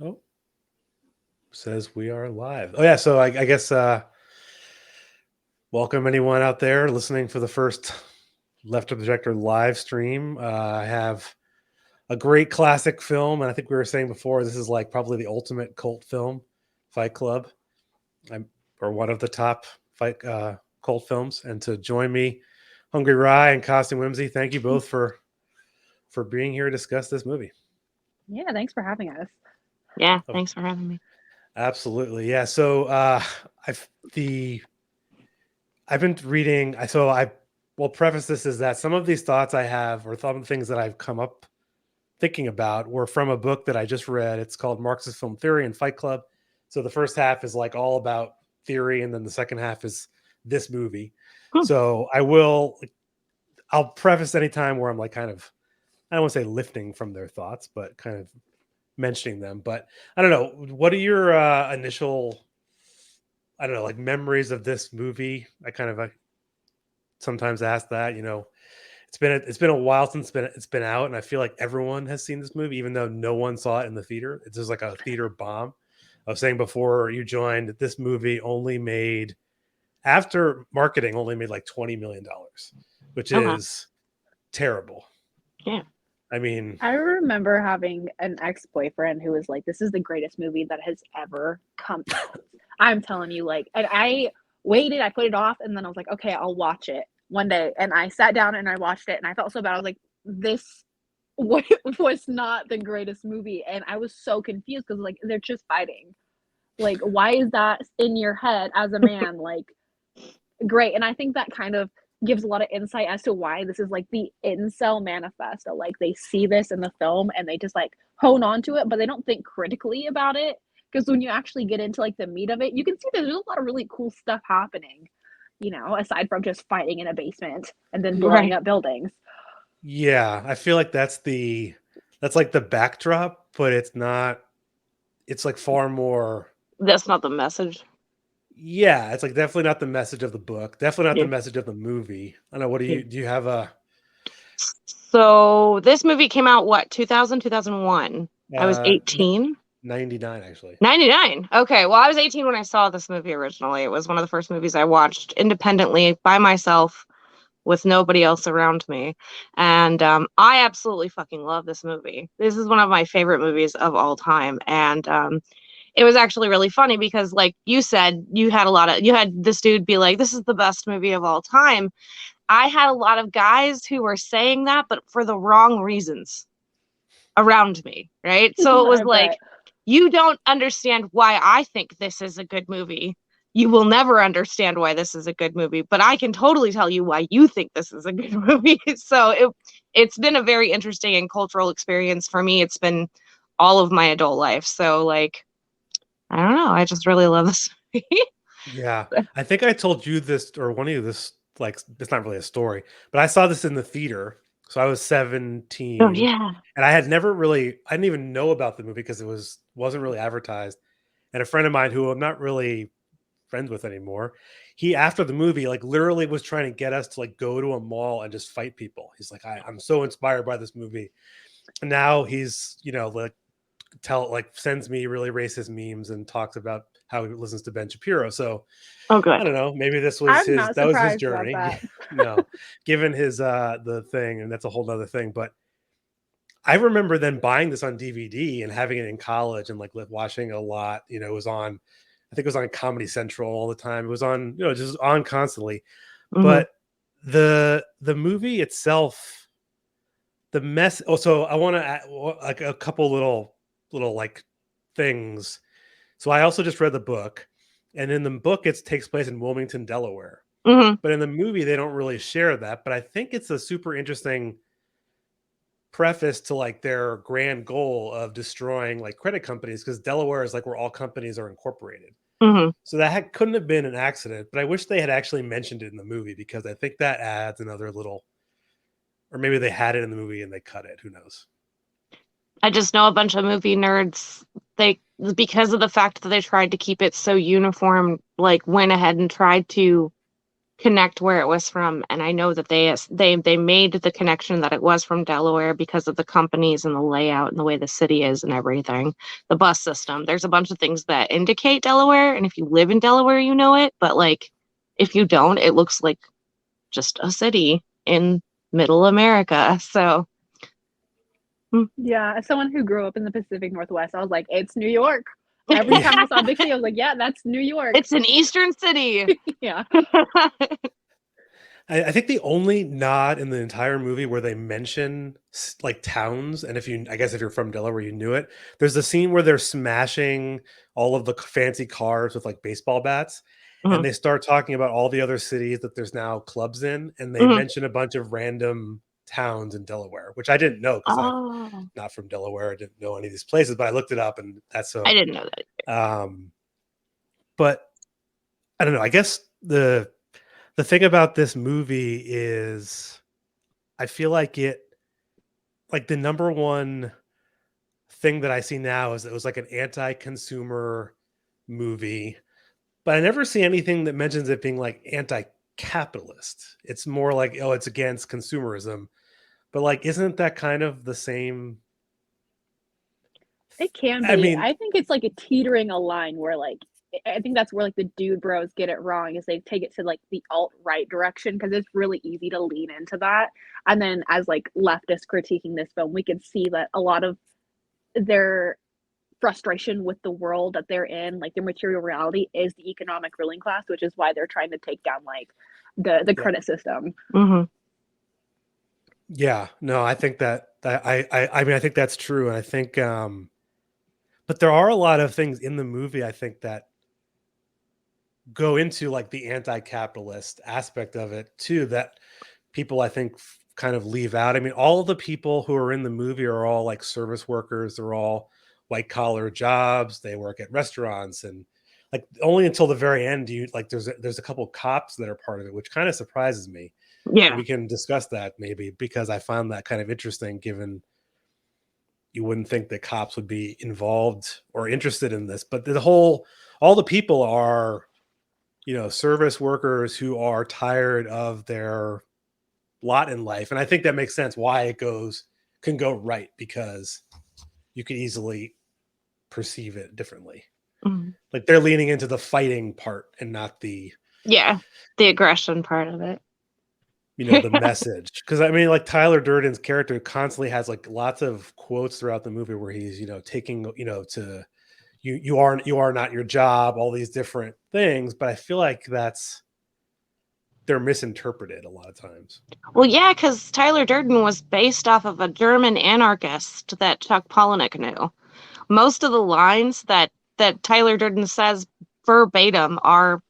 Oh, says we are live. Oh yeah, so I guess welcome anyone out there listening for the first Left of the Projector live stream. I have a great classic film, and I think we were saying before this is like probably the ultimate cult film, Fight Club. I'm or one of the top fight cult films. And to join me, Hungry Rye and Costume Whimsy, thank you both for being here to discuss this movie. Yeah, thanks for having us. Yeah, Oh, thanks for having me. absolutely, yeah. So I've the I've been reading. So I will preface this is that some of these thoughts I have, or some things that I've come up thinking about, were from a book that I just read. It's called Marxist Film Theory and Fight Club. So the first half is like all about theory, and then the second half is this movie. Hmm. So I'll preface any time where I'm like kind of, I don't want to say lifting from their thoughts, but kind of mentioning them. But I don't know. What are your initial, I don't know, like memories of this movie? I kind of sometimes ask that. It's been a while since it's been out, and I feel like everyone has seen this movie, even though no one saw it in the theater. It's just like a theater bomb. I was saying before you joined that this movie only made, after marketing, only made like $20 million, which Oh wow. is terrible. Yeah. I mean, I remember having an ex-boyfriend who was like, "This is the greatest movie that has ever come out." I'm telling you, like, and I waited, I put it off, and then I was like, "Okay, I'll watch it one day." And I sat down and I watched it, and I felt so bad. I was like, "This was not the greatest movie," and I was so confused because like they're just fighting. Like, why is that in your head as a man? Like, great. And I think that kind of gives a lot of insight as to why this is like the incel manifesto. Like they see this in the film and they just like hone on to it, but they don't think critically about it. Because when you actually get into like the meat of it, you can see that there's a lot of really cool stuff happening, aside from just fighting in a basement and then blowing Right. up buildings. yeah, I feel like that's like the backdrop, but it's not. It's like far more. That's not the message. Yeah, it's like definitely not the message of the book. Definitely not the Yeah. message of the movie. I don't know. What Yeah. do you have a So this movie came out what, 2000, 2001? I was uh 18. 99 actually? 99. Okay. Well, I was 18 when I saw this movie originally. It was one of the first movies I watched independently by myself with nobody else around me. And I absolutely fucking love this movie. This is one of my favorite movies of all time. And it was actually really funny because, like you said, you had this dude be like, this is the best movie of all time. I had a lot of guys who were saying that, but for the wrong reasons around me, right? So it was I like, bet. you don't understand why I think this is a good movie. You will never understand why this is a good movie, but I can totally tell you why you think this is a good movie. So it's been a very interesting and cultural experience for me. It's been all of my adult life. So like, I don't know. I just really love this movie. Yeah, I think I told you this or one of you this. Like, it's not really a story, but I saw this in the theater. So I was Oh 17, yeah. and I didn't even know about the movie because wasn't really advertised. And a friend of mine who I'm not really friends with anymore, he after the movie like literally was trying to get us to like go to a mall and just fight people. He's like, I'm so inspired by this movie. And now he's, like sends me really racist memes and talks about how he listens to Ben Shapiro. So Oh I good. don't know, maybe I'm not that was his surprised about journey. that. No, given his the thing, and that's a whole nother thing. But I remember then buying this on DVD and having it in college and like watching a lot. It was on, I think it was on Comedy Central all the time. It was on, just on constantly. Hmm. But the movie itself, the mess. Also, I want to add like a couple little like things. So I also just read the book, and in the book it takes place in Wilmington, Delaware. Hmm. But in the movie they don't really share that. But I think it's a super interesting preface to like their grand goal of destroying like credit companies, because Delaware is like where all companies are incorporated. Hmm. So that couldn't have been an accident, but I wish they had actually mentioned it in the movie, because I think that adds another little, or maybe they had it in the movie and they cut it. Who knows? I just know a bunch of movie nerds. They, because of the fact that they tried to keep it so uniform, like went ahead and tried to connect where it was from, and I know that they made the connection that it was from Delaware because of the companies and the layout and the way the city is and everything. The bus system. There's a bunch of things that indicate Delaware, and if you live in Delaware, you know it, but like if you don't, it looks like just a city in middle America. So Yeah, as someone who grew up in the Pacific Northwest, I was like, it's New York. Every time I saw a big city, I was like, yeah, that's New York. it's an eastern city. Yeah. I think the only nod in the entire movie where they mention like towns, and I guess if you're from Delaware, you knew it. There's a scene where they're smashing all of the fancy cars with like baseball bats, and Mhm. they start talking about all the other cities that there's now clubs in, and they Mhm. mention a bunch of random towns in Delaware, which I didn't know because I'm Oh, not from Delaware. I didn't know any of these places, but I looked it up, and that's I so. didn't know that. But I don't know. I guess the thing about this movie is I feel like the number one thing that I see now is it was like an anti-consumer movie, but I never see anything that mentions it being like anti-capitalist. It's more like, oh, it's against consumerism. But like, isn't that kind of the same? It can I be. mean, I think it's like a teetering a line where like I think that's where like the dude bros get it wrong is they take it to like the alt-right direction because it's really easy to lean into that. And then as like leftists critiquing this film, we can see that a lot of their frustration with the world that they're in, like their material reality is the economic ruling class, which is why they're trying to take down like the yeah, credit system. Hmm. yeah, no, I think that I mean, I think that's true. And I think, but there are a lot of things in the movie, I think, that go into like the anti-capitalist aspect of it too that people I think kind of leave out. I mean, all of the people who are in the movie are all like service workers. They're all white collar jobs. They work at restaurants, and like only until the very end do you like there's a couple cops that are part of it, which kind of surprises me. And Yeah. we can discuss that maybe because I found that kind of interesting given you wouldn't think that cops would be involved or interested in this, but all the people are service workers who are tired of their lot in life. And I think that makes sense why can go right because you could easily perceive it differently. Mhm. Like they're leaning into the fighting part and not Yeah. The aggression part of it. the message. Because I mean, like Tyler Durden's character constantly has like lots of quotes throughout the movie where he's, taking, to you are not your job, all these different things. But I feel like they're misinterpreted a lot of times. Well, yeah, because Tyler Durden was based off of a German anarchist that Chuck Palahniuk knew. Most of the lines that Tyler Durden says verbatim are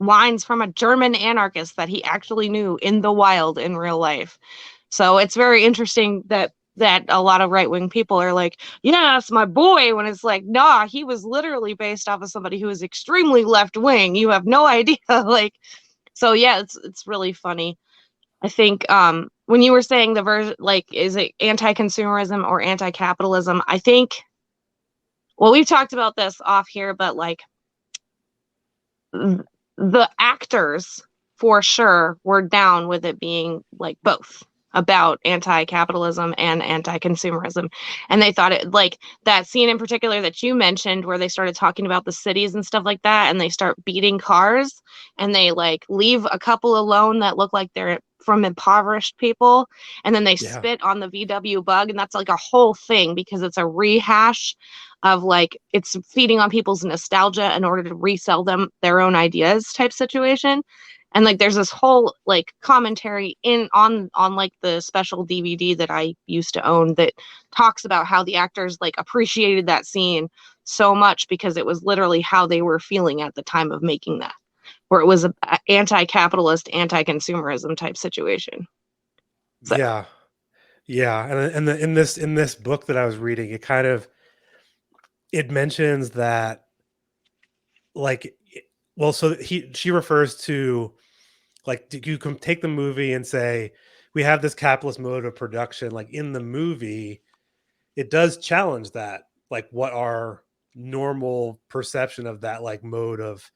lines from a German anarchist that he actually knew in the wild in real life. So it's very interesting that a lot of right-wing people are like, yeah, it's my boy, when it's like, nah, he was literally based off of somebody who is extremely left-wing. You have no idea. Like, so yeah, it's really funny. I think when you were saying the version, like, is it anti-consumerism or anti-capitalism? I think, well, we've talked about this off here, but like the actors for sure were down with it being like both about anti-capitalism and anti-consumerism, and they thought it, like that scene in particular that you mentioned where they started talking about the cities and stuff like that, and they start beating cars and they like leave a couple alone that look like they're from impoverished people, and then they Yeah. spit on the VW Bug, and that's like a whole thing because it's a rehash of like it's feeding on people's nostalgia in order to resell them their own ideas type situation. And like there's this whole like commentary in on like the special DVD that I used to own that talks about how the actors like appreciated that scene so much because it was literally how they were feeling at the time of making that, where it was a anti-capitalist, anti-consumerism type situation. So Yeah. Yeah. In this book that I was reading, it mentions that like well, so she refers to like you can take the movie and say we have this capitalist mode of production. Like in the movie, it does challenge that, like what our normal perception of that like mode of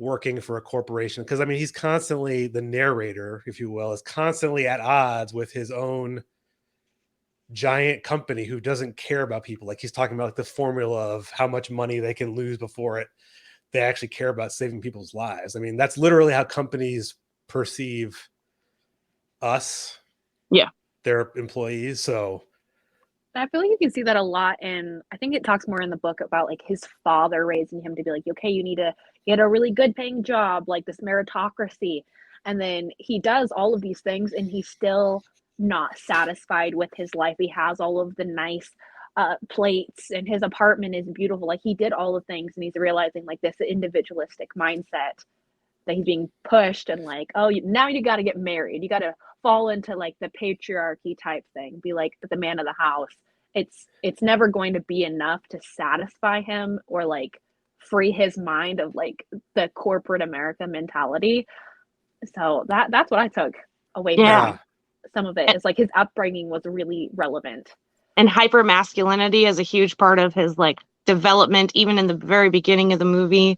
working for a corporation, because I mean he's constantly, the narrator, if you will, is constantly at odds with his own giant company who doesn't care about people. Like he's talking about like the formula of how much money they can lose before they actually care about saving people's lives. I mean, that's literally how companies perceive us, Yeah. their employees. So I feel like you can see that a lot in, I think it talks more in the book about like his father raising him to be like, okay, you need to get a really good paying job, like this meritocracy. And then he does all of these things and he's still not satisfied with his life. He has all of the nice plates and his apartment is beautiful. Like he did all the things and he's realizing like this individualistic mindset that he's being pushed and like, oh, now you got to get married. You got to fall into like the patriarchy type thing, be like the man of the house. It's never going to be enough to satisfy him or like free his mind of like the corporate America mentality. So that's what I took away Yeah. from some of it. Is like his upbringing was really relevant. And hyper masculinity is a huge part of his like development, even in the very beginning of the movie,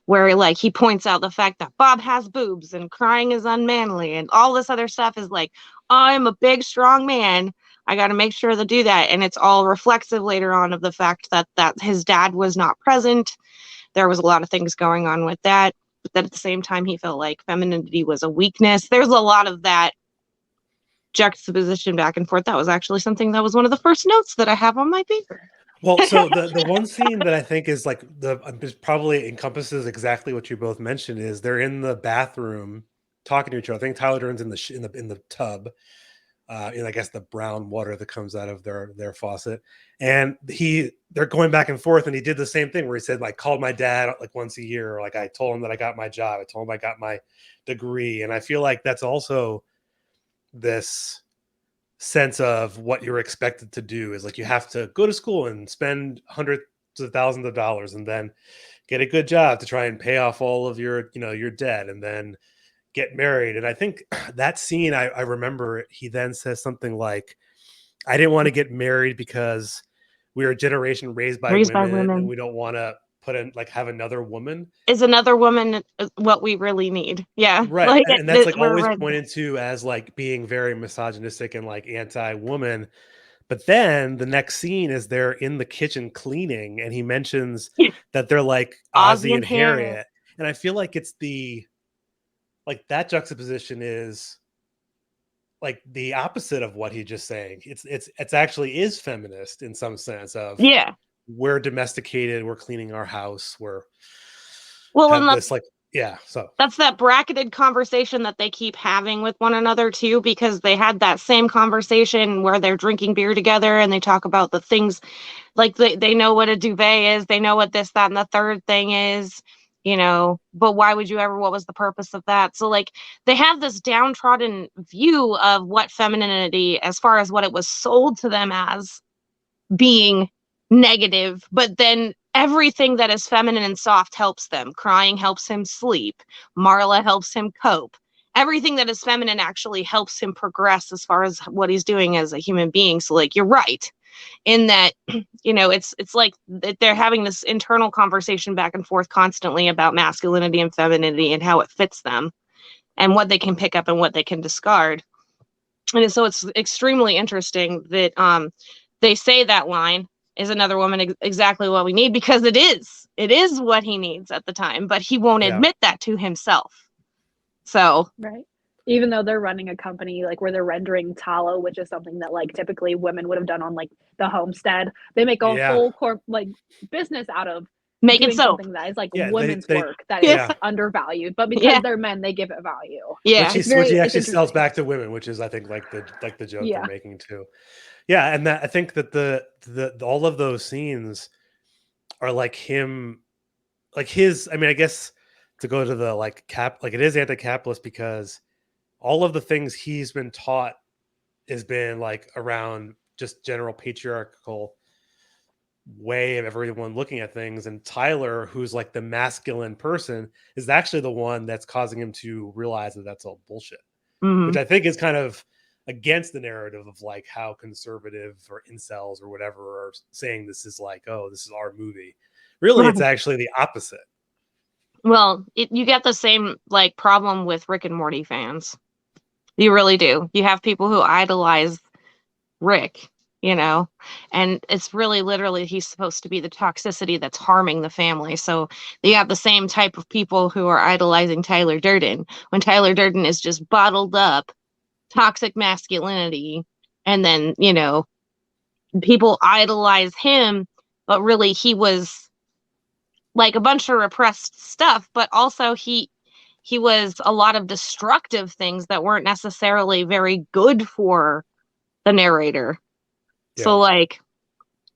where like he points out the fact that Bob has boobs and crying is unmanly and all this other stuff is like, I'm a big strong man, I got to make sure to do that. And it's all reflexive later on of the fact that his dad was not present. There was a lot of things going on with that, but then at the same time he felt like femininity was a weakness. There's a lot of that juxtaposition back and forth. That was actually something that was one of the first notes that I have on my paper. well, so the one scene that I think is like probably encompasses exactly what you both mentioned is they're in the bathroom talking to each other. I think Tyler Durden's in the tub, in I guess the brown water that comes out of their faucet, and they're going back and forth, and he did the same thing where he said like called my dad like once a year, or like I told him that I got my job, I told him I got my degree, and I feel like that's also this sense of what you're expected to do is like you have to go to school and spend hundreds of thousands of dollars and then get a good job to try and pay off all of your your debt and then get married. And I think that scene, I remember he then says something like, I didn't want to get married because we are a generation raised by women and we don't want to put in like have another woman. Is another woman what we really need? Yeah. Right. Like, And that's like always right. pointed to as like being very misogynistic and like anti-woman. But then the next scene is they're in the kitchen cleaning and he mentions that they're like Ozzy and Harriet. And I feel like it's like that juxtaposition is like the opposite of what he just saying. It's actually is feminist in some sense of we're domesticated, we're cleaning our house, we're this like so that's that bracketed conversation that they keep having with one another too, because they had that same conversation where they're drinking beer together and they talk about the things like they know what a duvet is, they know what this, that, and the third thing is, but why would you ever, what was the purpose of that? So like they have this downtrodden view of what femininity, as far as what it was sold to them as being negative, but then everything that is feminine and soft helps them. Crying helps him sleep. Marla helps him cope. Everything that is feminine actually helps him progress as far as what he's doing as a human being. So like, you're right in that, it's like they're having this internal conversation back and forth constantly about masculinity and femininity and how it fits them and what they can pick up and what they can discard. And so it's extremely interesting that they say that line, is another woman exactly what we need, because it is what he needs at the time, but he won't admit that to himself. So right, even though they're running a company like where they're rendering tallow, which is something that like typically women would have done on like the homestead, they make a whole business out of making something that is like women's work that is undervalued, but because they're men, they give it value. Which he actually sells back to women, which is I think like the joke they're making too. Yeah, and that I think that the all of those scenes are like him, like his. I mean, I guess to go to the like it is anti-capitalist because all of the things he's been taught has been like around just general patriarchal way of everyone looking at things, and Tyler, who's like the masculine person, is actually the one that's causing him to realize that that's all bullshit, which I think is kind of against the narrative of like how conservative or incels or whatever are saying this is like, oh, this is our movie. Really, it's actually the opposite. Well, you get the same like problem with Rick and Morty fans. You really do. You have people who idolize Rick, you know, and it's really literally he's supposed to be the toxicity that's harming the family. So you have the same type of people who are idolizing Tyler Durden when Tyler Durden is just bottled up toxic masculinity, and then, you know, people idolize him, but really he was like a bunch of repressed stuff, but also he was a lot of destructive things that weren't necessarily very good for the narrator. So Yeah. like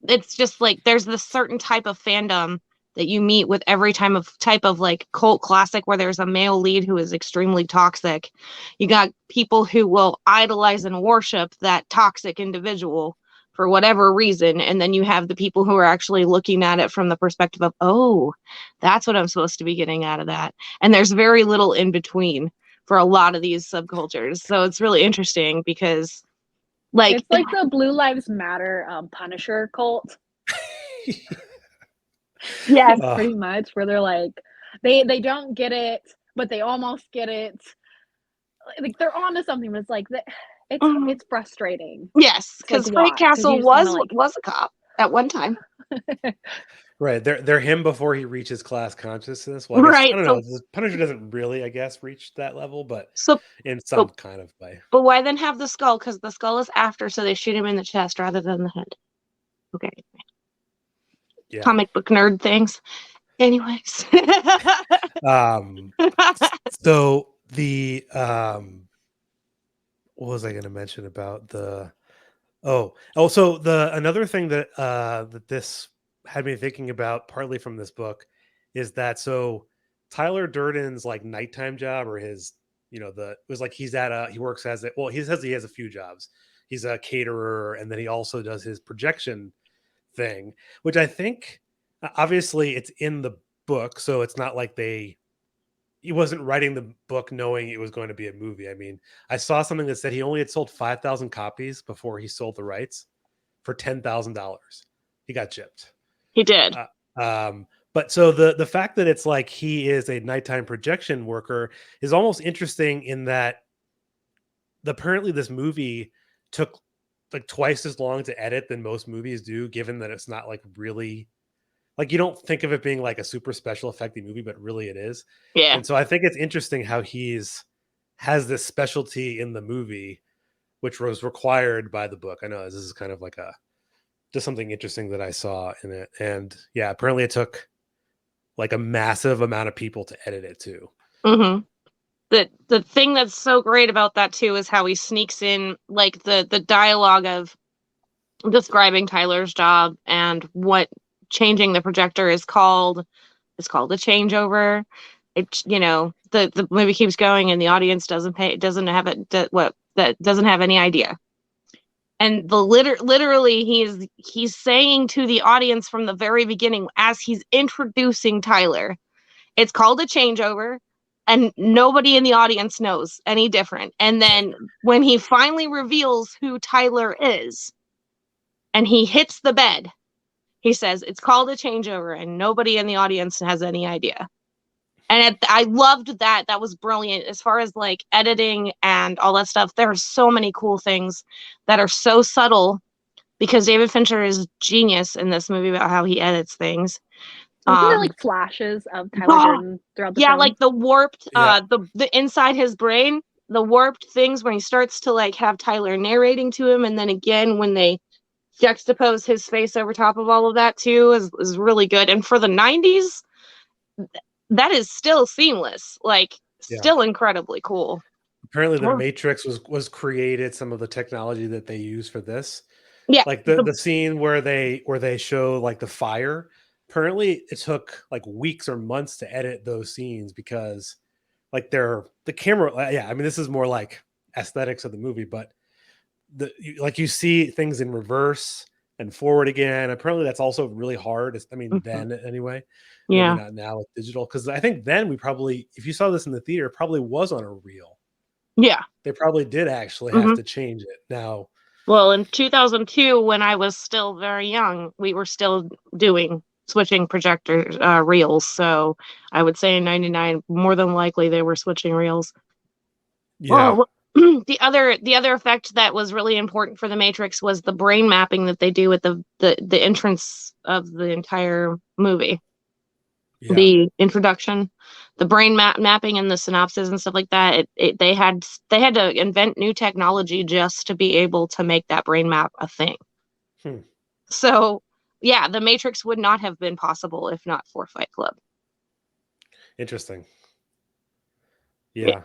it's just like there's this certain type of fandom that you meet with every type of like cult classic where there's a male lead who is extremely toxic. You got people who will idolize and worship that toxic individual for whatever reason, and then you have the people who are actually looking at it from the perspective of, oh, that's what I'm supposed to be getting out of that. And there's very little in between for a lot of these subcultures. So it's really interesting because like It's like the Blue Lives Matter Punisher cult, yes. pretty much, where they're like, they don't get it, but they almost get it. Like they're onto something, but it's like Mhm. it's frustrating. Yes, It's like, because Frank why? 'Cause Castle you just wanna, like, was a cop at one time. Right. They're him before he reaches class consciousness. Well, I guess I Right. don't know. The Punisher doesn't really, I guess, reach that level, but So in some but kind of way. but why then have the skull? Because the skull is after, so they shoot him in the chest rather than the head. Okay. Yeah. Comic book nerd things. Anyways. Um so the what was I gonna mention about the also the another thing that that this had me thinking about partly from this book is that so Tyler Durden's like nighttime job or his the it was like he works as he says he has a few jobs. He's a caterer and then he also does his projection thing, which I think obviously it's in the book, so it's not like he wasn't writing the book knowing it was going to be a movie. I mean, I saw something that said he only had sold 5,000 copies before he sold the rights for $10,000. He got gypped. He did. But so the fact that it's like he is a nighttime projection worker is almost interesting in that apparently this movie took like twice as long to edit than most movies do, given that it's not like really like you don't think of it being like a super special effecty movie, but really it is. Yeah. And so I think it's interesting how has this specialty in the movie, which was required by the book. I know this is kind of like just something interesting that I saw in it. And yeah, apparently it took like a massive amount of people to edit it too. Mm-hmm. The thing that's so great about that too is how he sneaks in like the dialogue of describing Tyler's job and what changing the projector is called. It's called a changeover. It, you know, the movie keeps going and the audience doesn't doesn't have any idea. And literally he's saying to the audience from the very beginning as he's introducing Tyler, it's called a changeover and nobody in the audience knows any different. And then when he finally reveals who Tyler is and he hits the bed, he says it's called a changeover and nobody in the audience has any idea. And I loved that. That was brilliant. As far as like editing and all that stuff, there are so many cool things that are so subtle because David Fincher is genius in this movie about how he edits things. Wasn't there like flashes of Tyler Durden throughout the film? Like the warped, the inside his brain, the warped things when he starts to like have Tyler narrating to him, and then again when they juxtapose his face over top of all of that too is really good. And for the 90s, that is still seamless, like still incredibly cool. Apparently the Matrix was created, some of the technology that they use for this. Yeah. Like the scene where they show like the fire. Apparently it took like weeks or months to edit those scenes because like the camera. Yeah. I mean, this is more like aesthetics of the movie, but you see things in reverse and forward again. Apparently that's also really hard. I mean, then anyway, yeah, maybe not now with digital. Cause I think then if you saw this in the theater, it probably was on a reel. Yeah. They probably did actually have to change it now. Well, in 2002, when I was still very young, we were still doing switching projector reels. So I would say in 99, more than likely they were switching reels. Yeah. Well, the other effect that was really important for the Matrix was the brain mapping that they do at the entrance of the entire movie. Yeah. The introduction, the brain mapping and the synopsis and stuff like that. They had to invent new technology just to be able to make that brain map a thing. So yeah, the Matrix would not have been possible if not for Fight Club. Interesting. Yeah.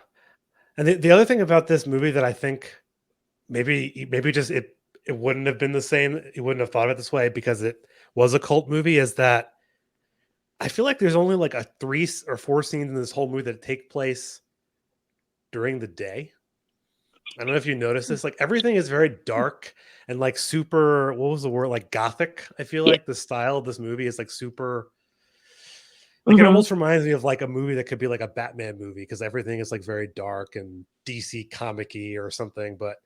And the other thing about this movie that I think maybe just it wouldn't have been the same, you wouldn't have thought of it this way because it was a cult movie, is that I feel like there's only like a 3 or 4 scenes in this whole movie that take place during the day. I don't know if you noticed this. Like everything is very dark and like super, what was the word? Like gothic. I feel like the style of this movie is like super, like it almost reminds me of like a movie that could be like a Batman movie because everything is like very dark and DC comic-y or something, but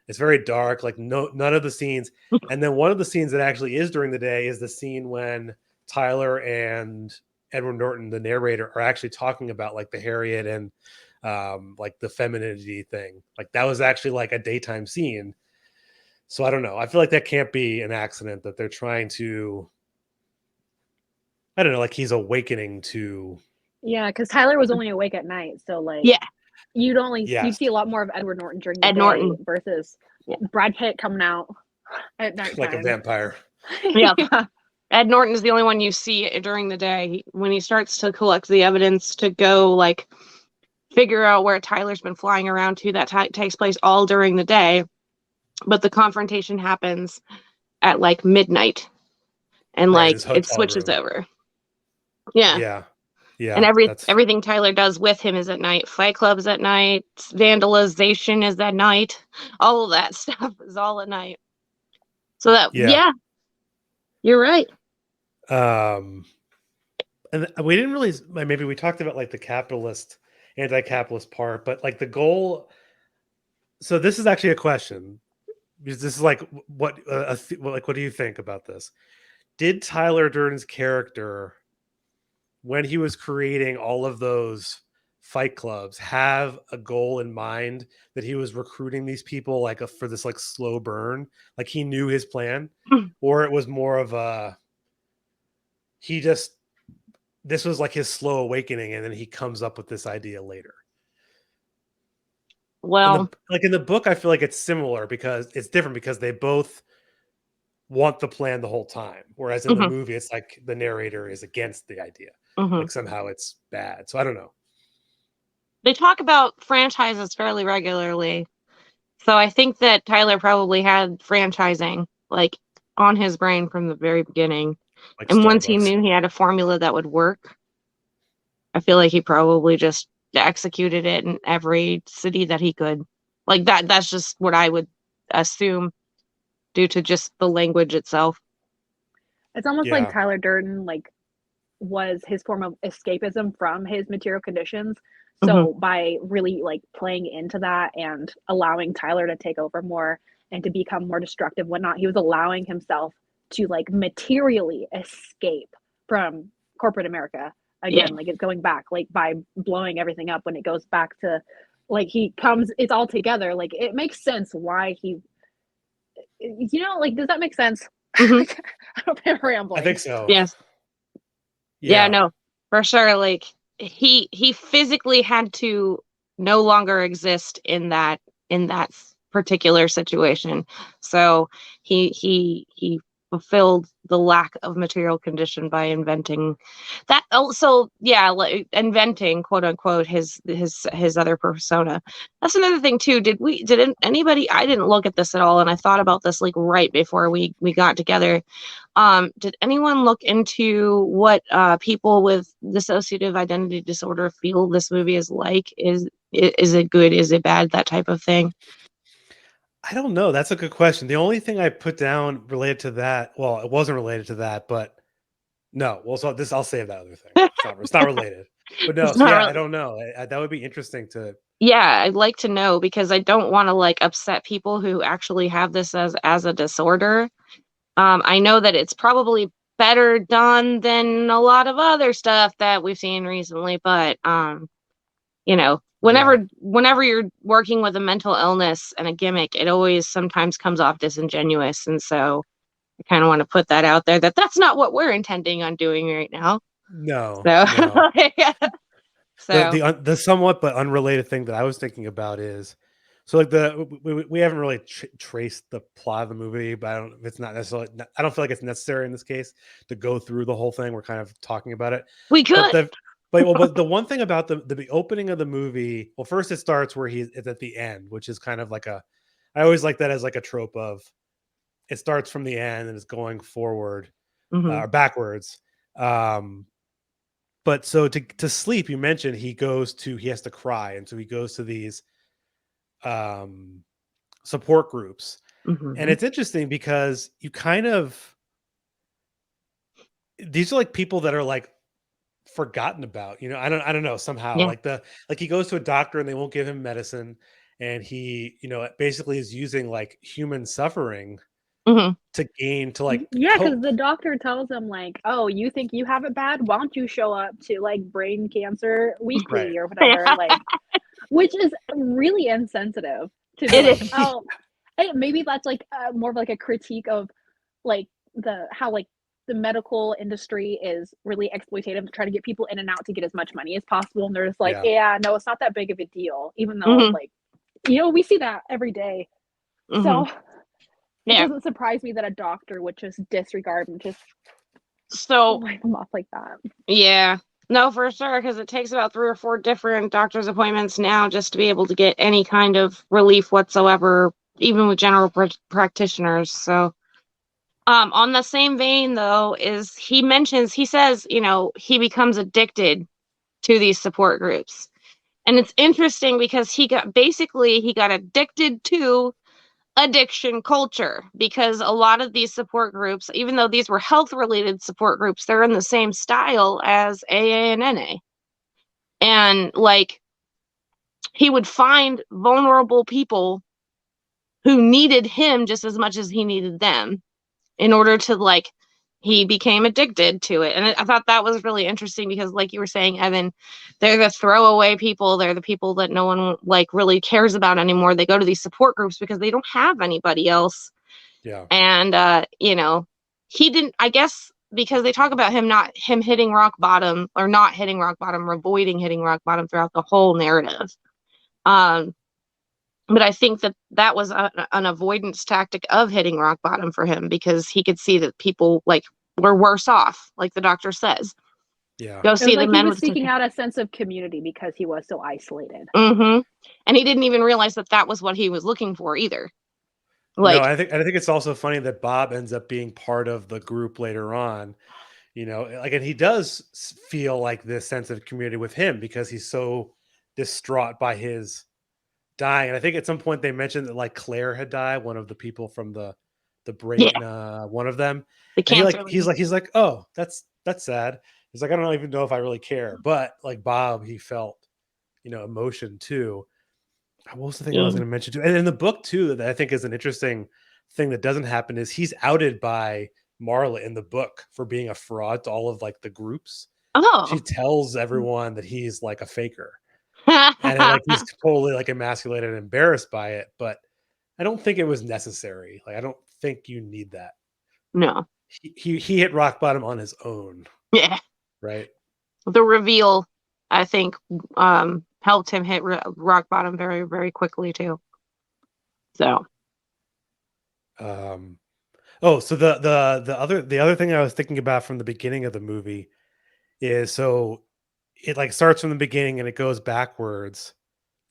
it's very dark, like none of the scenes. And then one of the scenes that actually is during the day is the scene when Tyler and Edward Norton, the narrator, are actually talking about like the Harriet and like the femininity thing. Like that was actually like a daytime scene. So I don't know. I feel like that can't be an accident, that they're trying to, I don't know, like he's awakening to. Yeah, because Tyler was only awake at night, so like you'd see a lot more of Edward Norton during the day versus Brad Pitt coming out at night like a vampire. Yeah. Ed Norton is the only one you see during the day when he starts to collect the evidence to go like figure out where Tyler's been flying around to. That takes place all during the day, but the confrontation happens at like midnight, and like it switches over. Yeah. And everything Tyler does with him is at night. Fight Club is at night. Vandalization is at night. All of that stuff is all at night. So that you're right. And we didn't really, maybe we talked about like the capitalist, anti-capitalist part, but like the goal. So this is actually a question, because this is like what do you think about this? Did Tyler Durden's character, when he was creating all of those fight clubs, have a goal in mind that he was recruiting these people like for this like slow burn, like he knew his plan, or it was more of a this was like his slow awakening and then he comes up with this idea later? Well, in the book, I feel like it's similar because it's different because they both want the plan the whole time, whereas in the movie it's like the narrator is against the idea. Like somehow it's bad. So I don't know. They talk about franchises fairly regularly. So I think that Tyler probably had franchising like on his brain from the very beginning. Like, and once he knew he had a formula that would work, I feel like he probably just executed it in every city that he could. Like that's just what I would assume due to just the language itself. It's almost like Tyler Durden like was his form of escapism from his material conditions. So by really like playing into that and allowing Tyler to take over more and to become more destructive, whatnot, he was allowing himself to like materially escape from corporate America again. Like it's going back, like by blowing everything up when it goes back to like it's all together. Like it makes sense why like, does that make sense? I don't know if I'm rambling. I think so. Yes. Yeah, no, for sure. Like he physically had to no longer exist in that particular situation. So he fulfilled the lack of material condition by inventing that. Also, like inventing quote unquote his other persona. That's another thing too. Did anybody? I didn't look at this at all, and I thought about this like right before we got together. Did anyone look into what people with dissociative identity disorder feel this movie is like? Is it good? Is it bad? That type of thing. I don't know. That's a good question. The only thing I put down related to that, well, it wasn't related to that, but no. Well, so I'll save that other thing. It's not related. But no, I don't know. That would be interesting to. Yeah, I'd like to know because I don't want to like upset people who actually have this as a disorder. I know that it's probably better done than a lot of other stuff that we've seen recently. But you know, whenever you're working with a mental illness and a gimmick, it always sometimes comes off disingenuous. And so I kind of want to put that out there that that's not what we're intending on doing right now. No, So, no. so The somewhat but unrelated thing that I was thinking about is, so like we haven't really traced the plot of the movie, but it's not necessarily. I don't feel like it's necessary in this case to go through the whole thing. We're kind of talking about it, we could. but the one thing about the opening of the movie, well, first it starts where it's at the end, which is kind of like I always like that as like a trope of, it starts from the end and it's going forward or backwards. But so to sleep, you mentioned he has to cry, and so he goes to these support groups. And it's interesting because you kind of, these are like people that are like forgotten about, I don't know, somehow. Yeah. Like he goes to a doctor and they won't give him medicine, and he basically is using like human suffering to gain to like yeah, because cope. the doctor tells him like, oh, you think you have it bad, why don't you show up to like Brain Cancer Weekly Right. or whatever, like, which is really insensitive to be It like, is. oh, maybe that's like more of like a critique of like how like the medical industry is really exploitative to try to get people in and out to get as much money as possible, and they're just like, yeah, no, it's not that big of a deal, even though like, we see that every day. So it doesn't surprise me that a doctor would just disregard and just wipe them off like that. Yeah. No, for sure, because it takes about 3 or 4 different doctor's appointments now just to be able to get any kind of relief whatsoever, even with general practitioners. So, on the same vein, though, is he says, he becomes addicted to these support groups. And it's interesting because he got addicted to addiction culture, because a lot of these support groups, even though these were health related support groups, they're in the same style as AA and NA. And like, he would find vulnerable people who needed him just as much as he needed them in order to like, he became addicted to it. And I thought that was really interesting because, like you were saying, Evan, they're the throwaway people. They're the people that no one like really cares about anymore. They go to these support groups because they don't have anybody else. Yeah. And he didn't, I guess, because they talk about him hitting rock bottom, or not hitting rock bottom, or avoiding hitting rock bottom throughout the whole narrative. But I think that was an avoidance tactic of hitting rock bottom for him, because he could see that people like were worse off, like the doctor says. Yeah. Go see the men. He was seeking out a sense of community because he was so isolated. And he didn't even realize that was what he was looking for either. Like, no, I think it's also funny that Bob ends up being part of the group later on. Like, and he does feel like this sense of community with him because he's so distraught by his dying. And I think at some point they mentioned that like Claire had died, one of the people from the break, one of them. He's like, oh, that's sad. He's like, I don't even know if I really care, but like Bob, he felt, emotion too. What was the thing I was going to mention too? And in the book too, that I think is an interesting thing that doesn't happen is he's outed by Marla in the book for being a fraud to all of like the groups. She tells everyone that he's like a faker. And like he's totally like emasculated and embarrassed by it, but I don't think it was necessary. Like, I don't think you need that. No. He hit rock bottom on his own. Yeah. Right. The reveal, I think, helped him hit rock bottom very, very quickly too. So. So the other thing I was thinking about from the beginning of the movie is, so it like starts from the beginning and it goes backwards,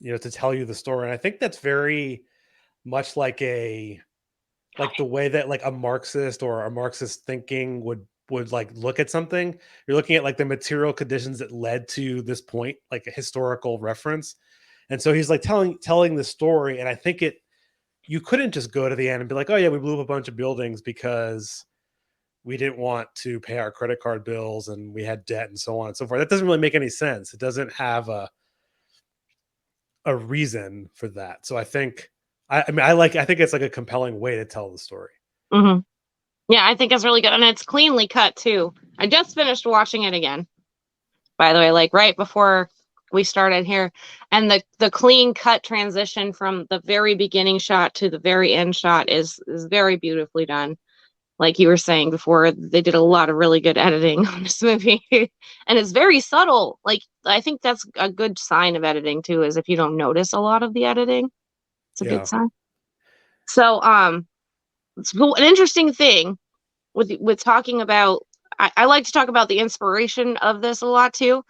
to tell you the story. And I think that's very much like the way that like a Marxist or a Marxist thinking would like look at something. You're looking at like the material conditions that led to this point, like a historical reference. And so he's like telling the story. And I think you couldn't just go to the end and be like, oh yeah, we blew up a bunch of buildings because we didn't want to pay our credit card bills and we had debt and so on and so forth. That doesn't really make any sense. It doesn't have a reason for that. So I think, I think it's like a compelling way to tell the story. Yeah, I think it's really good, and it's cleanly cut too. I just finished watching it again, by the way, like right before we started here, and the clean cut transition from the very beginning shot to the very end shot is very beautifully done. Like you were saying before, they did a lot of really good editing on this movie, and it's very subtle. Like I think that's a good sign of editing too, is if you don't notice a lot of the editing, it's a Yeah. good sign. So, so an interesting thing with talking about, I like to talk about the inspiration of this a lot too.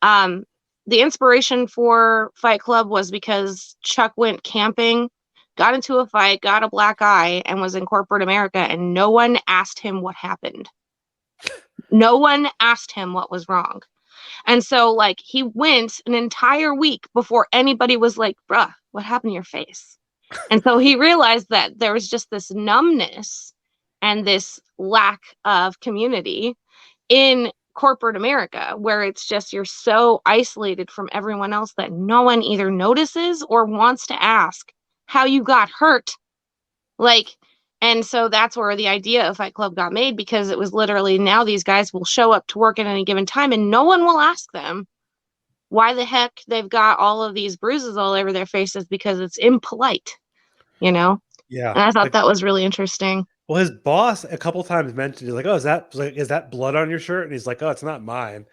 Um, the inspiration for Fight Club was because Chuck went camping, got into a fight, got a black eye, and was in corporate America, and no one asked him what happened. No one asked him what was wrong. And so, like, he went an entire week before anybody was like, bruh, what happened to your face? And so he realized that there was just this numbness and this lack of community in corporate America, where it's just you're so isolated from everyone else that no one either notices or wants to ask how you got hurt. Like, and so that's where the idea of Fight Club got made, because it was literally now these guys will show up to work at any given time and no one will ask them why the heck they've got all of these bruises all over their faces, because it's impolite, you know? Yeah. And I thought Like, that was really interesting. well, his boss a couple times mentioned, he's like, "Oh, is that blood on your shirt?" And he's like, "Oh, it's not mine."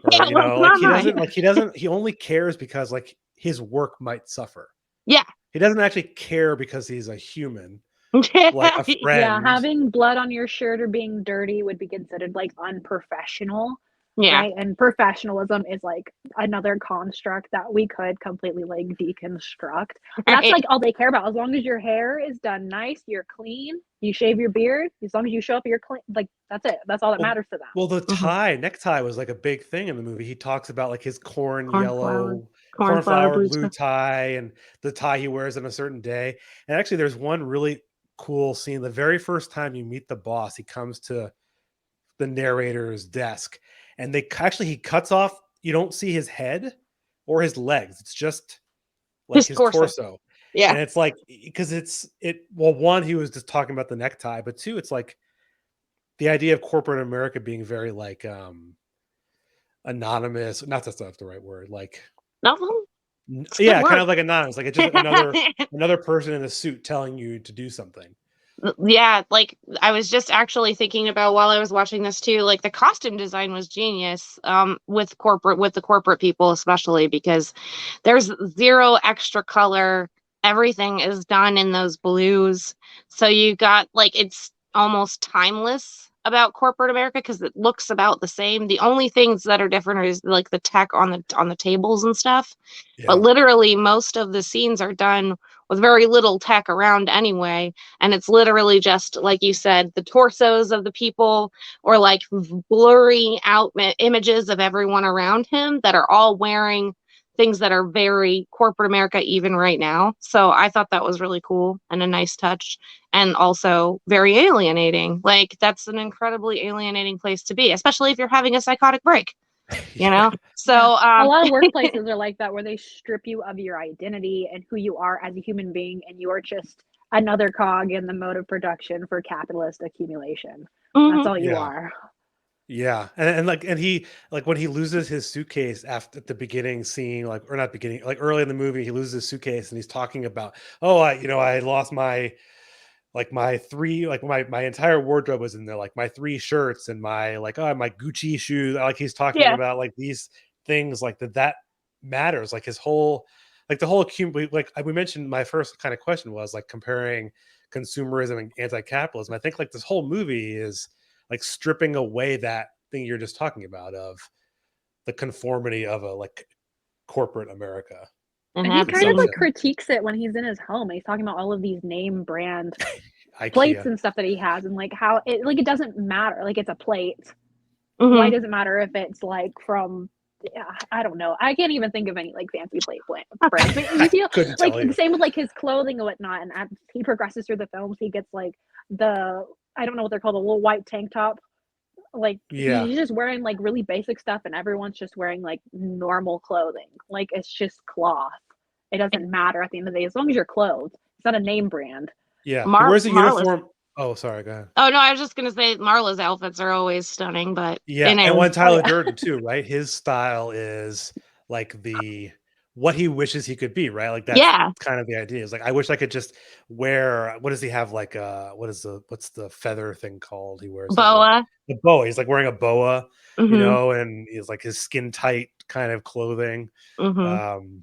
Or Yeah, well, it's not mine. he only cares because like his work might suffer. Yeah. He doesn't actually care because he's a human, like a Yeah, Yeah, friend. having blood on your shirt or being dirty would be considered like unprofessional, yeah. right? And professionalism is like another construct that we could completely like deconstruct. But that's Right. like all they care about. As long as your hair is done nice, you're clean, you shave your beard, as long as you show up, you're clean. Like that's it. That's all that Well, matters to them. well, the Mhm. necktie was like a big thing in the movie. He talks about like his Cornflower, cornflower blue blue stuff. tie and the tie he wears on a certain day. And actually, there's one really cool scene. The very first time you meet the boss, he comes to the narrator's desk, and he cuts off. You don't see his head or his legs. It's just like His his torso. torso. Yeah. And it's like because well, one, he was just talking about the necktie, but two, it's like the idea of corporate America being very like anonymous. Not that's not the right word. Like Nothing. It's a good yeah, kind word. of like anonymous. Like it's just another person in a suit telling you to do something. Yeah, like I was just actually thinking about while I was watching this too, like the costume design was genius, with the corporate people, especially because there's zero extra color. Everything is done in those blues. So you got like it's almost timeless about corporate America because it looks about the same. The only things that are different is like the tech on the tables and stuff. But Yeah. literally most of the scenes are done with very little tech around anyway, and it's literally just like you said, the torsos of the people, or like blurry out images of everyone around him that are all wearing things that are very corporate America even right now. So I thought that was really cool and a nice touch, and also very alienating. Like that's an incredibly alienating place to be, especially if you're having a psychotic break, you know? So Yeah. A lot of workplaces are like that, where they strip you of your identity and who you are as a human being, and you are just another cog in the mode of production for capitalist accumulation. That's mhm. all you Yeah. are. Yeah. And he like when he loses his suitcase after at the beginning scene, like or not beginning, like early in the movie, he loses his suitcase and he's talking about, oh, I lost my like my three like my entire wardrobe was in there, like my three shirts and my like my Gucci shoes. Like he's talking Yeah. about like these things like that matters. Like his whole like the whole like we mentioned, my first kind of question was like comparing consumerism and anti-capitalism. I think like this whole movie is like stripping away that thing you're just talking about of the conformity of a like corporate America And And he kind of like consumption. critiques it when he's in his home. He's talking about all of these name brand plates IKEA. and stuff that he has, and like how it doesn't matter. Like it's a plate. Why Mhm. does it matter if it's like from, yeah, I don't know. I can't even think of any like fancy plate brands. But you I feel couldn't like tell the you. same with like his clothing and whatnot. And as he progresses through the films, he gets like the, I don't know what they're called, a little white tank top. Like Yeah. he's just wearing like really basic stuff, and everyone's just wearing like normal clothing. Like it's just cloth. It doesn't matter at the end of the day as long as you're clothed. It's not a name brand. Yeah. He wears a Marla's uniform. Oh, sorry, go ahead. Oh no, I was just gonna say Marla's outfits are always stunning, but Yeah, in and a one Tyler yeah. Durden too, right? His style is like the what he wishes he could be, right? Like that's yeah, kind of the idea. Is like I wish I could just wear what does he have like what's the feather thing called he wears over boa. the boa. He's like wearing a boa, Hmm. and he's like his skin tight kind of clothing. Hmm. Um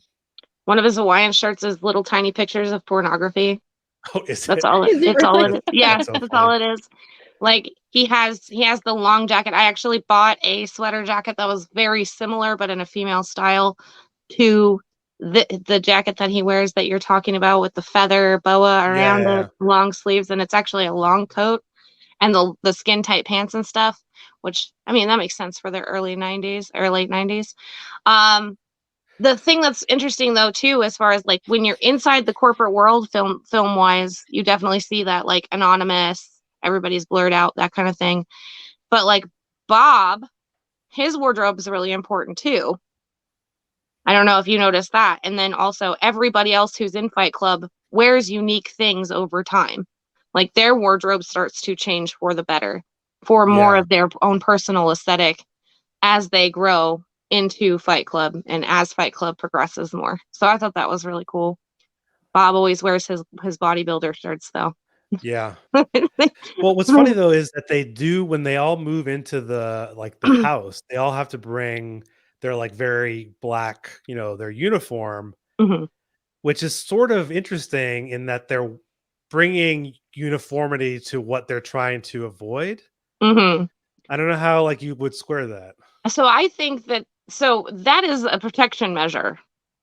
One of his Hawaiian shirts is little tiny pictures of pornography. oh, is That's it? all. Is it It's all it really? is. Yeah, That's so that's all funny. it is. Like he has the long jacket. I actually bought a sweater jacket that was very similar, but in a female style, to the jacket that he wears that you're talking about with the feather boa Yeah, around yeah, it, yeah. long sleeves, and it's actually a long coat and the skin tight pants and stuff. Which I mean that makes sense for the early '90s or late '90s. Um, the thing that's interesting though too, as far as like when you're inside the corporate world, film wise, you definitely see that like anonymous, everybody's blurred out, that kind of thing. But like Bob, his wardrobe is really important too. I don't know if you noticed that. And then also everybody else who's in Fight Club wears unique things over time. Like their wardrobe starts to change for the better, for more Yeah. of their own personal aesthetic as they grow into Fight Club and as Fight Club progresses more. So I thought that was really cool. Bob always wears his bodybuilder shirts though. Yeah. Well, what's funny though is that they do when they all move into the house, they all have to bring their like very black, their uniform, Hmm. which is sort of interesting in that they're bringing uniformity to what they're trying to avoid. Hmm. I don't know how like you would square that. So I think that is a protection measure.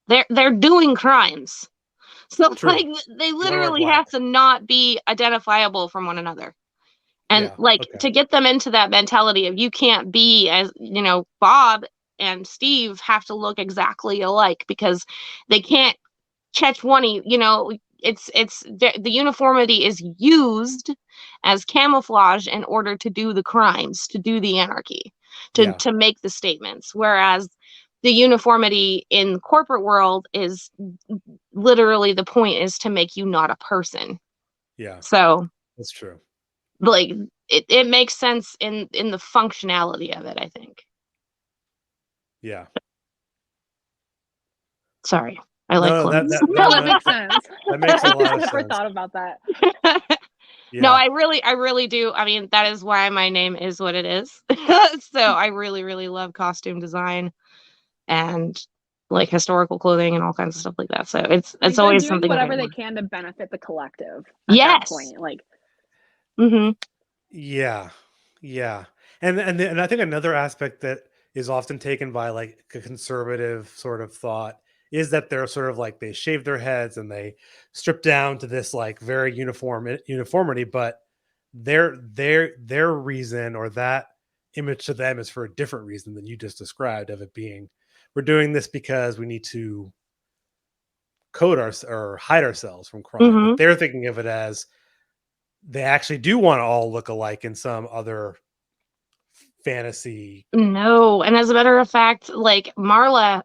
They're doing crimes. So True. like they You want to wear literally black. have to not be identifiable from one another. And Yeah. like Okay. to get them into that mentality of you can't be as, Bob and Steve have to look exactly alike because they can't catch one, the uniformity is used as camouflage in order to do the crimes, to do the anarchy, to Yeah. to make the statements, whereas the uniformity in the corporate world is literally the point is to make you not a person. Yeah. So That's true. like it makes sense in the functionality of it, I think. Yeah. Sorry, I like No, no, that clothes. that No, no, that no, makes sense. that makes a lot I of never sense. thought about that. No, Yeah. I really do. I mean, that is why my name is what it is. So I really, really love costume design and like historical clothing and all kinds of stuff like that. So it's Like they're always doing something that I whatever they want. can to benefit the collective at that Yes. point. Like Hmm. Yeah. Yeah. And I think another aspect that is often taken by like a conservative sort of thought is that they're sort of like they shave their heads and they strip down to this like very uniformity, but their reason or that image to them is for a different reason than you just described of it being we're doing this because we need to code our or hide ourselves from crime. But Hmm. they're thinking of it as they actually do want to all look alike in some other fantasy. No, and as a matter of fact, like Marla,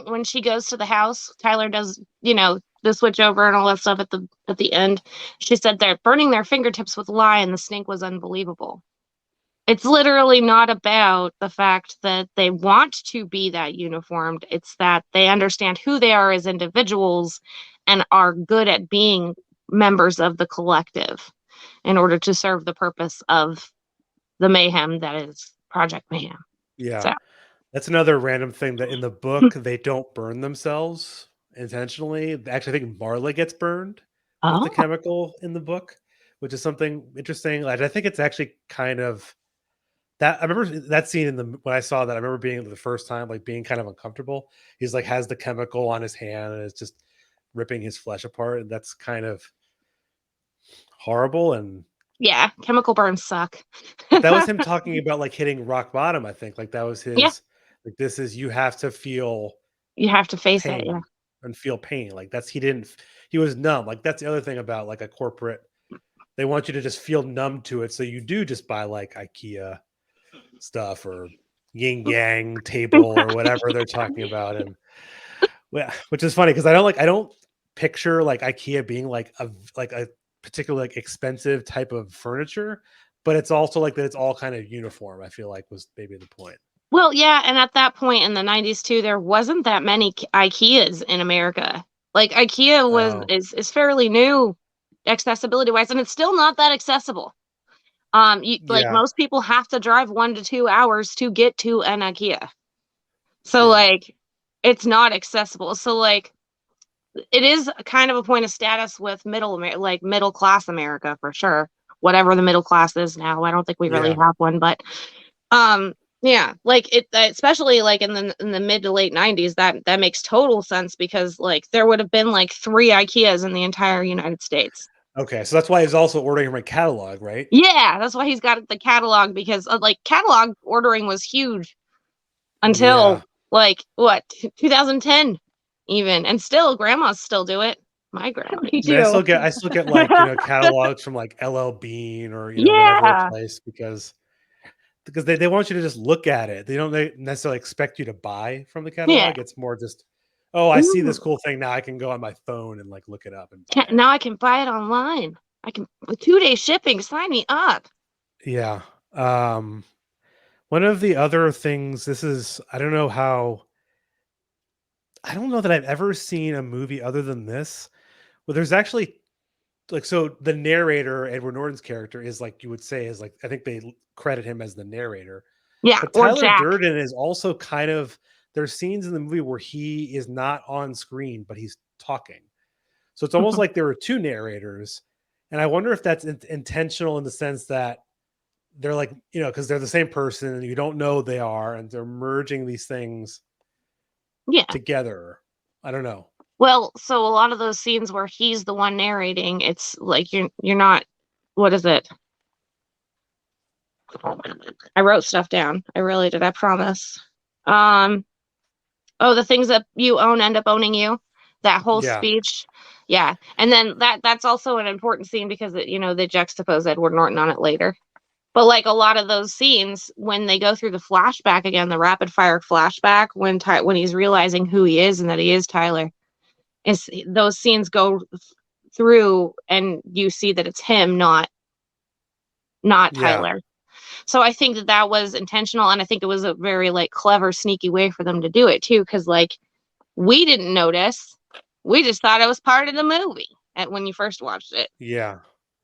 when she goes to the house, Tyler does, the switch over and all that stuff at the end. She said they're burning their fingertips with lye, and the stink was unbelievable. It's literally not about the fact that they want to be that uniformed. It's that they understand who they are as individuals and are good at being members of the collective in order to serve the purpose of the mayhem that is Project Mayhem. Yeah. So, That's another random thing that in the book they don't burn themselves intentionally. Actually, I think Marla gets burned with the oh, chemical in the book, which is something interesting. Like I think it's actually kind of that I remember that scene in the when I saw that, I remember being the first time like being kind of uncomfortable. He's like has the chemical on his hand and it's just ripping his flesh apart. And that's kind of horrible. And yeah, chemical burns suck. but that was him talking about like hitting rock bottom, I think. Like that was Yeah, his like this is you have to feel you have to face it. Yeah. pain and feel pain. Like that's he was numb. Like that's the other thing about like a corporate. They want you to just feel numb to it. So you do just buy like IKEA stuff or yin yang table or whatever they're talking about. And yeah, which is funny because I don't picture like IKEA being like a particularly like expensive type of furniture, but it's also like that it's all kind of uniform. I feel like was maybe the point. Well, yeah, and at that point in the 90s too, there wasn't that many IKEAs in America. Like IKEA Oh, is fairly new accessibility wise, and it's still not that accessible. Like yeah, most people have to drive 1 to 2 hours to get to an IKEA. So yeah, like it's not accessible. So like it is kind of a point of status with like middle class America for sure. Whatever the middle class is now. I don't think we really yeah, have one, but um yeah, like it especially like in the mid to late 90s that makes total sense because like there would have been like 3 IKEAs in the entire United States. okay. So that's why he's also ordering from a catalog, right? Yeah, that's why he's got the catalog because like catalog ordering was huge Yeah. until like what 2010 even, and still grandmas still do it. My grandma. Me I mean, too. I still get like, catalogs from like LL Bean or, whatever Yeah. place because they want you to just look at it. They necessarily expect you to buy from the Yeah. catalog. It's more just, oh, I see Ooh. this cool thing now. I can go on my phone and like look it up and buy it. Now I can buy it online. I can 2-day shipping. Sign me up. Yeah. Um, One of the other things, I don't know that I've ever seen a movie other than this. Well, there's actually like, so the narrator, Edward Norton's character, is like, you would say, is like, I think they credit him as the narrator. Yeah, But or Tyler Jack. Durden is also kind of, there's scenes in the movie where he is not on screen, but he's talking. So it's almost like there were two narrators. And I wonder if that's intentional in the sense that they're like, because they're the same person and you don't know they are, and they're merging these things Yeah. together. I don't know. Well, so a lot of those scenes where he's the one narrating, it's like you're not. What is it? I wrote stuff down. I really did. I promise. Um. Oh, the things that you own end up owning you. That whole Yeah. speech. Yeah, and then that's also an important scene because they juxtapose Edward Norton on it later. But like a lot of those scenes, when they go through the flashback again, the rapid fire flashback, when he's realizing who he is and that he is Tyler, is those scenes go through and you see that it's him, not Yeah. Tyler. So I think that was intentional, and I think it was a very like clever, sneaky way for them to do it too, because like we didn't notice, we just thought it was part of the movie when you first watched it. Yeah.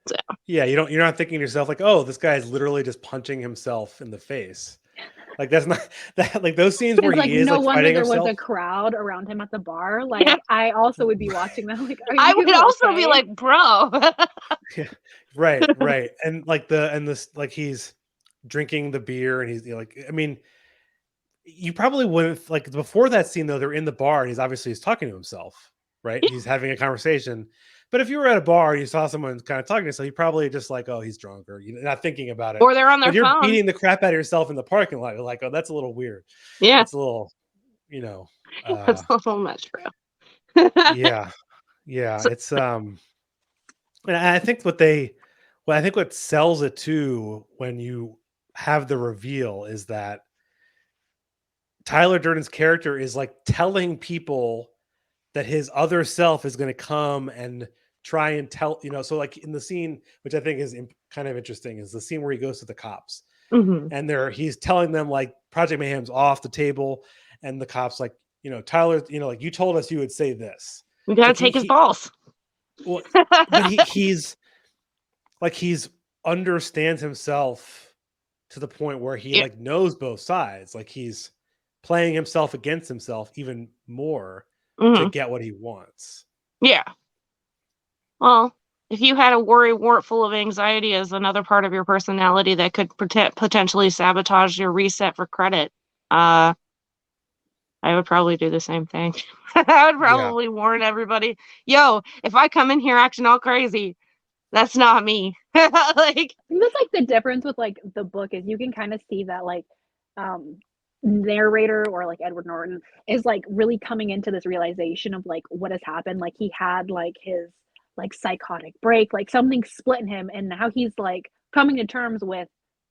So. Yeah. You're not thinking to yourself like, oh, this guy's literally just punching himself in the face. Like that's not that, like those scenes where Like he is no like wonder fighting there himself. was a crowd around him at the bar. Like Yeah. I also would be watching that. Like, I would also be okay? like, bro. Yeah, right. And like this like he's drinking the beer and he's like, I mean, you probably wouldn't like before that scene though, they're in the bar and he's talking to himself, right? Yeah. He's having a conversation. But if you were at a bar and you saw someone kind of talking to himself, you probably just like, oh, he's drunk, or you're not thinking about it. Or they're on their But you're phone. beating the crap out of yourself in the parking lot. You're like, oh, that's a little weird. Yeah. That's a little, That's a little much, bro. yeah. It's and I think what sells it too when you have the reveal is that Tyler Durden's character is like telling people that his other self is going to come and try and tell, so like in the scene, which I think is kind of interesting, is the scene where he goes to the cops Mm-hmm. and he's telling them like Project Mayhem's off the table, and the cops like, Tyler, like you told us you would say this. We gotta So take his balls. well, but he's understands himself to the point where he like knows both sides. Like he's playing himself against himself even more to get what he wants. Yeah. Well, if you had a worry wart full of anxiety as another part of your personality that could potentially sabotage your reset for credit, I would probably do the same thing. I would probably warn everybody, yo, if I come in here acting all crazy, that's not me. Like, I think that's like the difference with like the book is you can kind of see that like narrator or like Edward Norton is like really coming into this realization of like what has happened. Like he had like his like psychotic break, like something split in him, and now he's like coming to terms with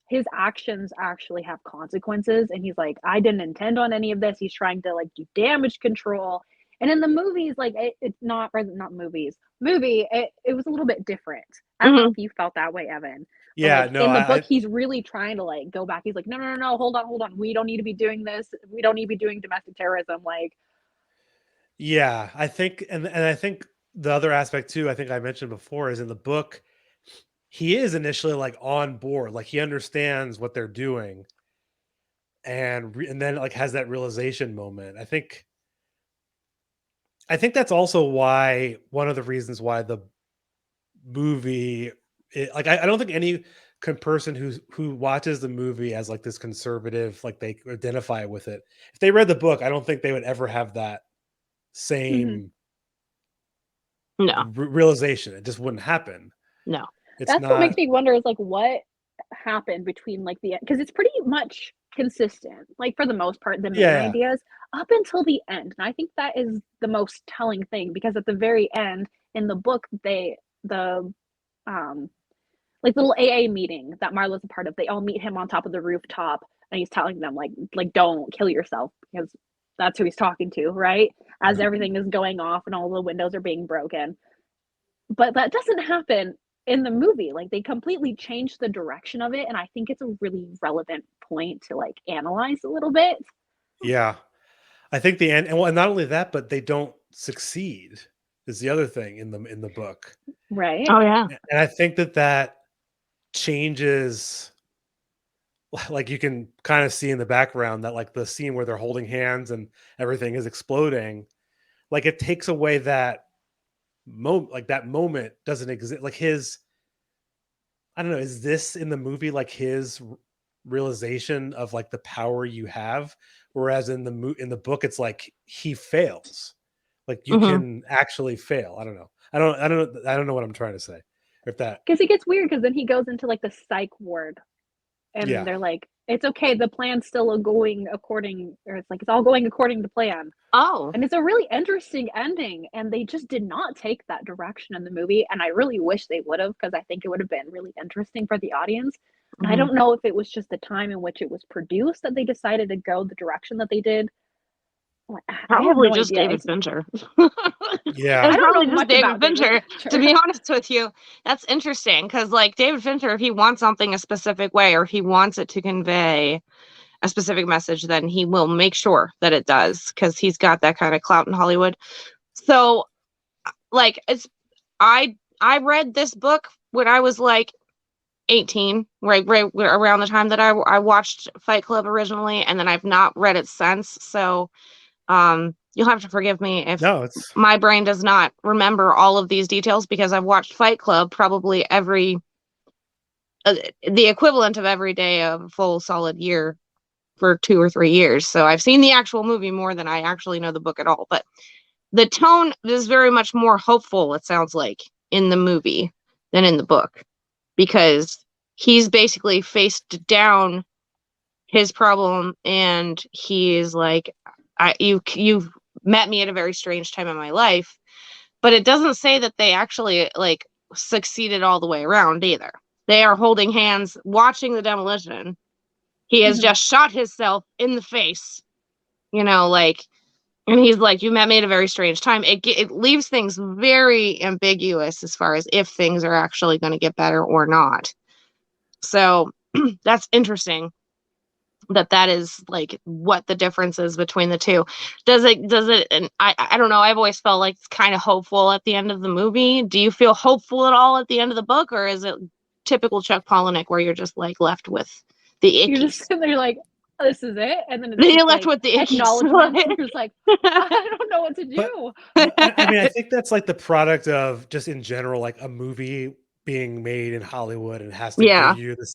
his actions actually have consequences, and he's like, I didn't intend on any of this. He's trying to like do damage control. And in the movies, like it's not, or not movies, movie, it was a little bit different. I don't know Mhm. if you felt that way, Evan. But Yeah, like no, in the I book, he's really trying to like go back. He's like, no, no, no, no, hold on, hold on. We don't need to be doing this. We don't need to be doing domestic terrorism. Like, yeah, I think, and I think the other aspect too, I think I mentioned before, is in the book, he is initially like on board, like he understands what they're doing, and then like has that realization moment. I think that's also why one of the reasons why the movie, like I don't think any person who watches the movie as like this conservative, like they identify with it. If they read the book, I don't think they would ever have that mhm. same No, realization. It just wouldn't happen. no. It's That's what not. makes me wonder is like what happened between like the because it's pretty much consistent, like for the most part, the main Yeah, ideas up until the end. And I think that is the most telling thing because at the very end in the book, the um like little AA meeting that Marla's a part of, they all meet him on top of the rooftop and he's telling them like don't kill yourself because that's who he's talking to, right? As yeah, everything is going off and all the windows are being broken. But that doesn't happen in the movie. Like they completely changed the direction of it, and I think it's a really relevant point to like analyze a little bit. yeah. I think the end, and well, and not only that, but they don't succeed. Is the other thing in the book, Right? Oh yeah. and I think that changes. Like you can kind of see in the background that like the scene where they're holding hands and everything is exploding, like it takes away that moment, like that moment doesn't exist. Like his, I don't know, is this in the movie like his realization of like the power you have, whereas in in the book it's like he fails. Like you Hmm. can actually fail. I don't know. I don't know what I'm trying to say. If that, Because it gets weird because then he goes into like the psych ward and yeah, they're like, it's okay, the plan's still going according, or it's like, it's all going according to plan. Oh. And it's a really interesting ending. And they just did not take that direction in the movie. And I really wish they would have because I think it would have been really interesting for the audience. And I Hmm. don't know if it was just the time in which it was produced that they decided to go the direction that they did. Like, I have Probably no just idea. David Fincher. yeah, I It's don't know probably just much David about David Fincher, to Fincher. be honest with you. That's interesting because, like, David Fincher, if he wants something a specific way or he wants it to convey a specific message, then he will make sure that it does because he's got that kind of clout in Hollywood. So, like, I read this book when I was like 18, right around the time that I watched Fight Club originally, and then I've not read it since. So, you'll have to forgive me if no, it's my brain does not remember all of these details because I've watched Fight Club probably uh, the equivalent of every day of a full solid year for 2 or 3 years. So I've seen the actual movie more than I actually know the book at all. But the tone is very much more hopeful, it sounds like, in the movie than in the book because he's basically faced down his problem and he is like, you've met me at a very strange time in my life, but it doesn't say that they actually like succeeded all the way around either. They are holding hands watching the demolition. He has Mhm. just shot himself in the face, like, and he's like, you met me at a very strange time. It leaves things very ambiguous as far as if things are actually going to get better or not. So that's interesting that is like what the difference is between the two. Does it and I don't know, I've always felt like it's kind of hopeful at the end of the movie. Do you feel hopeful at all at the end of the book, or is it typical Chuck Palahniuk where you're just like left with the You're just ickies? sitting there like, oh, this is it? And then it's You're just left like with the ickies. acknowledgments. And you're just like, I don't know what to but do. I mean, I think that's like the product of just in general, like a movie being made in Hollywood and has to give Yeah, you the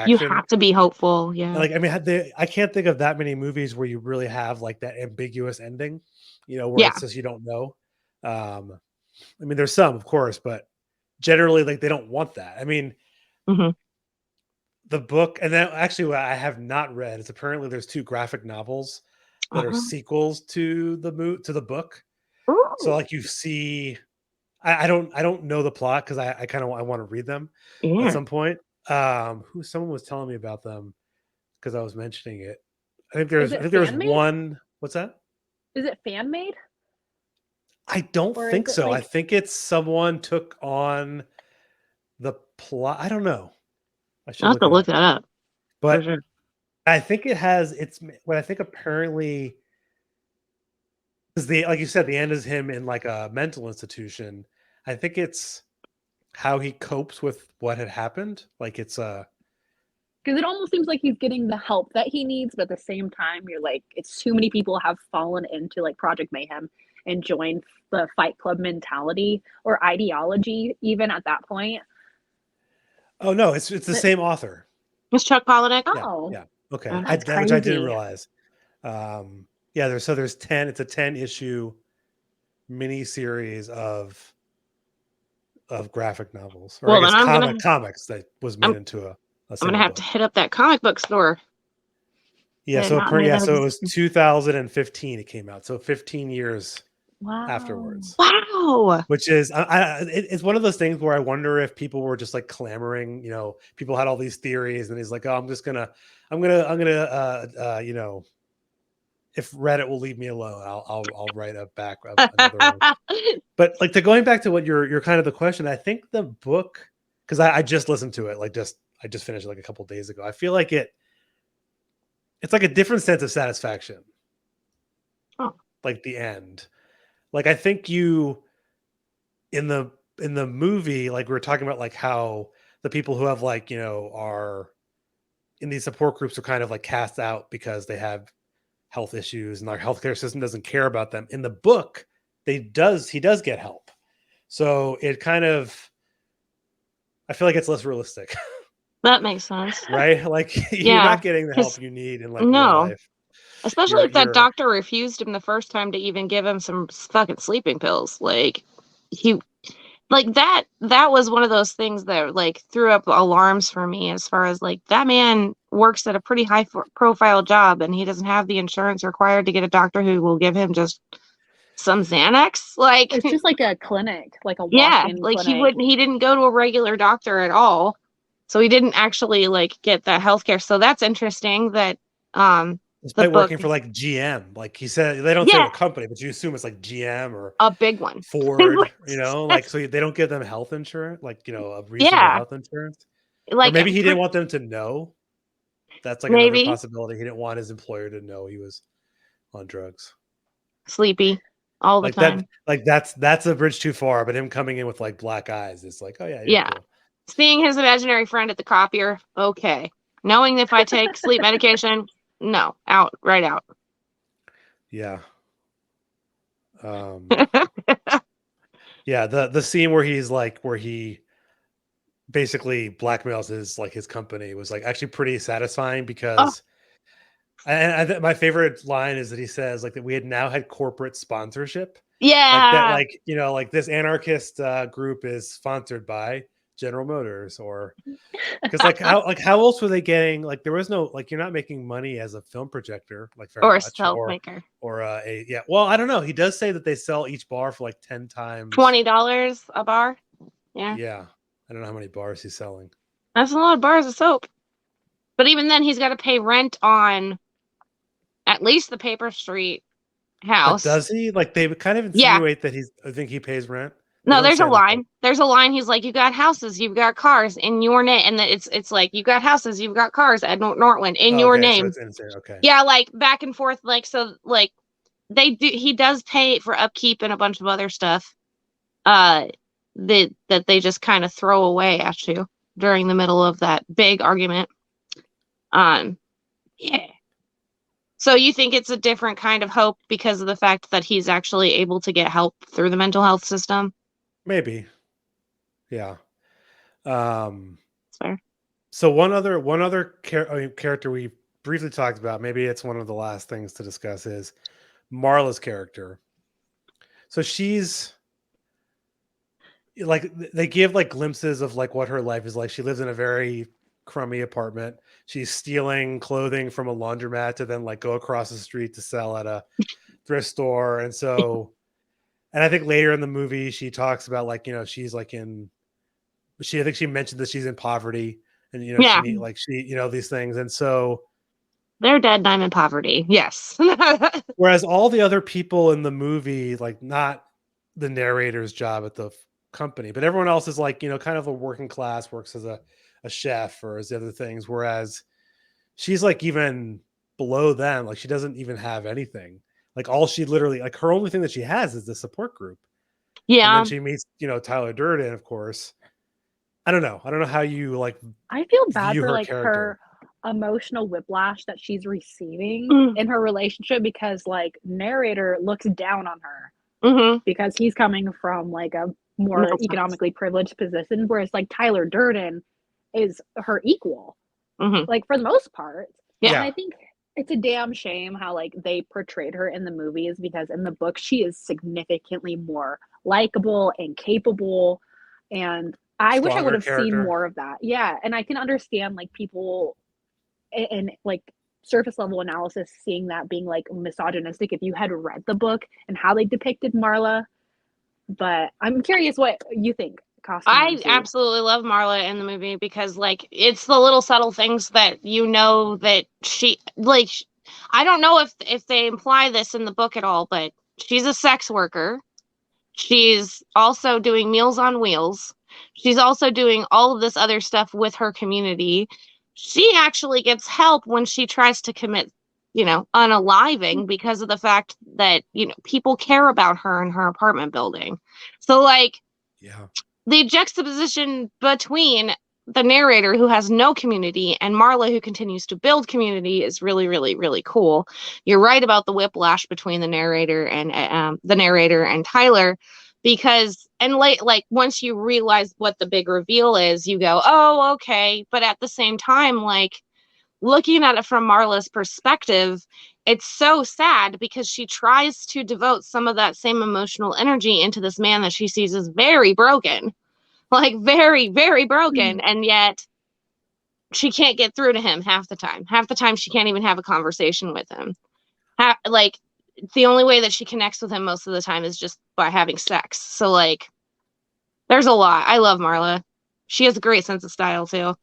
you satisfaction. have to be hopeful. Yeah. Like, I mean, I can't think of that many movies where you really have like that ambiguous ending, where Yeah. it's just you don't know. Um, I mean, there's some, of course, but generally, like they don't want that. I mean, Hmm. the book, and then actually, what I have not read is apparently there's two graphic novels that are Uh-huh. sequels to the book. So, Ooh, like, you see, I don't know the plot because I kind of I want to read them at yeah. some point. Someone was telling me about them because I was mentioning it. Is I it think there was fan made? one. What's that? Is it fan made? I don't Or is think it so. I like think it's someone took on the plot. I don't know. I should I'll have look to it look up. that up for But sure. I think it has. It's what I think apparently is the like you said. The end is him in like a mental institution. I think it's how he copes with what had happened. Like it's because it almost seems like he's getting the help that he needs, but at the same time, you're like, it's too many people have fallen into like Project Mayhem and joined the Fight Club mentality or ideology, even at that point. oh no, it's the But same author. It's Chuck Palahniuk. Yeah, oh, yeah. Okay, Oh, I that's which I didn't crazy. realize. Yeah, there's 10. It's a 10-issue mini series of graphic novels, or I Well, then guess comics that was made I'm into a I'm gonna single have to book. hit up that comic book store. Yeah, I did so not know that so it was existed. 2015 it came out. So 15 years Wow. afterwards. Wow. Which is it's one of those things where I wonder if people were just like clamoring, people had all these theories and he's like, "Oh, I'm going to if Reddit will leave me alone, I'll write another one." But like going back to what your kind of the question, I think the book, because I just listened to it, I just finished it like a couple days ago. I feel like it's like a different sense of satisfaction. Oh. Like the end. Like I think you in the movie, like we were talking about like how the people who have like, are in these support groups are kind of like cast out because they have health issues and our healthcare system doesn't care about them. In the book, he does get help. So it kind of, I feel like it's less realistic, That makes sense. right? Like you're Yeah, not getting the help 'cause you need in like real no, life. especially if that You're doctor refused him the first time to even give him some fucking sleeping pills. Like he, like that was one of those things that like threw up alarms for me as far as like that man works at a pretty high profile job and he doesn't have the insurance required to get a doctor who will give him just some Xanax. Like It's just like a clinic, like a yeah, walk-in like clinic. he didn't go to a regular doctor at all. So he didn't actually like get that healthcare. So that's interesting that the despite book working for like GM, like he said, they don't say yeah, what company, but you assume it's like GM or a big one. Ford, like so they don't give them health insurance, like a reasonable Yeah, health insurance. Or like maybe he didn't want them to know. That's like another maybe possibility. He didn't want his employer to know he was on drugs. sleepy all the Like that, time. like that's a bridge too far. But him coming in with like black eyes, it's like, oh yeah, you're Yeah. cool. Seeing his imaginary friend at the copier, okay. Knowing if I take sleep medication, no, right out. Yeah. Yeah, the scene where he basically blackmails his company was like actually pretty satisfying Oh, because my favorite line is that he says like that we had now had corporate sponsorship, like that, yeah. like like this anarchist group is sponsored by General Motors, or because how else were they getting, like there was no, like you're not making money as a film projector like very Or a much, stealth maker. or yeah, well I don't know, he does say that they sell each bar for like 10 times $20 a bar. Yeah. yeah, I don't know how many bars he's selling. That's a lot of bars of soap. But even then he's got to pay rent on at least the Paper Street But house. does he, like they kind of Yeah. insinuate that I think he pays rent. No, there's a line. There's a line. He's like, you got houses, you've got cars in your name, and it's like you got houses, you've got cars at Nortwind in your Okay, so name. it's insane. Okay. Yeah, like back and forth, like so, like they do. He does pay for upkeep and a bunch of other stuff, that they just kind of throw away at you during the middle of that big argument. Yeah. So you think it's a different kind of hope because of the fact that he's actually able to get help through the mental health system? Maybe. Yeah. That's fair. So one other character we briefly talked about, maybe it's one of the last things to discuss, is Marla's character. So she's like, they give like glimpses of like what her life is like. She lives in a very crummy apartment. She's stealing clothing from a laundromat to then like go across the street to sell at a thrift store. And so, and I think later in the movie, she talks about like, she's like I think she mentioned that she's in poverty and, Yeah. these things. And so They're dead and I'm in poverty. Yes. whereas all the other people in the movie, like not the narrator's job at the company, but everyone else is like, kind of a working class, works as a chef or as the other things. Whereas she's like even below them, like she doesn't even have anything. Like all she literally, like her only thing that she has is the support group. And then Yeah. she meets, Tyler Durden, of course. I don't know. I don't know how you like I feel bad view for her like character. her emotional whiplash that she's receiving Mm. in her relationship because like narrator looks down on her Mm-hmm. because he's coming from like a more Middle class. economically privileged position, whereas like Tyler Durden is her equal, Mm-hmm. like for the most part. Yeah. And I think it's a damn shame how like they portrayed her in the movies because in the book she is significantly more likable and capable, and I wish I would Stronger have seen character. more of that. Yeah, and I can understand like people and like surface level analysis seeing that being like misogynistic if you had read the book and how they depicted Marla. But I'm curious what you think, Costume I MC. absolutely love Marla in the movie because like it's the little subtle things that that she like I don't know if they imply this in the book at all, but she's a sex worker. She's also doing Meals on Wheels. She's also doing all of this other stuff with her community. She actually gets help when she tries to commit, unaliving because of the fact that, people care about her in her apartment building. So, like, Yeah. the juxtaposition between the narrator who has no community and Marla who continues to build community is really, really, really cool. You're right about the whiplash between the narrator and Tyler, because like once you realize what the big reveal is, you go, oh, okay. But at the same time, like looking at it from Marla's perspective, it's so sad because she tries to devote some of that same emotional energy into this man that she sees as very broken, like very, very broken. And yet she can't get through to him half the time. Half the time she can't even have a conversation with him. Like the only way that she connects with him most of the time is just by having sex. So like there's a lot. I love Marla. She has a great sense of style too.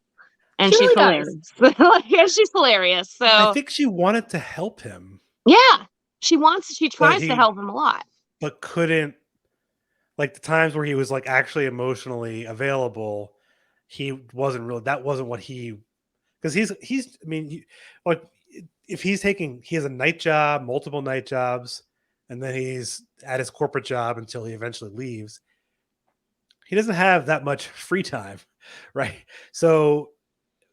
And She she's really does. hilarious. Like, yeah, she's hilarious. So I think she wanted to help him, yeah, she but tries to help him a lot. but couldn't. Like the times where he was like actually emotionally available, he wasn't really. That wasn't what he, because he's. I mean, like if he has a night job, multiple night jobs, and then he's at his corporate job until he eventually leaves. He doesn't have that much free time, right? So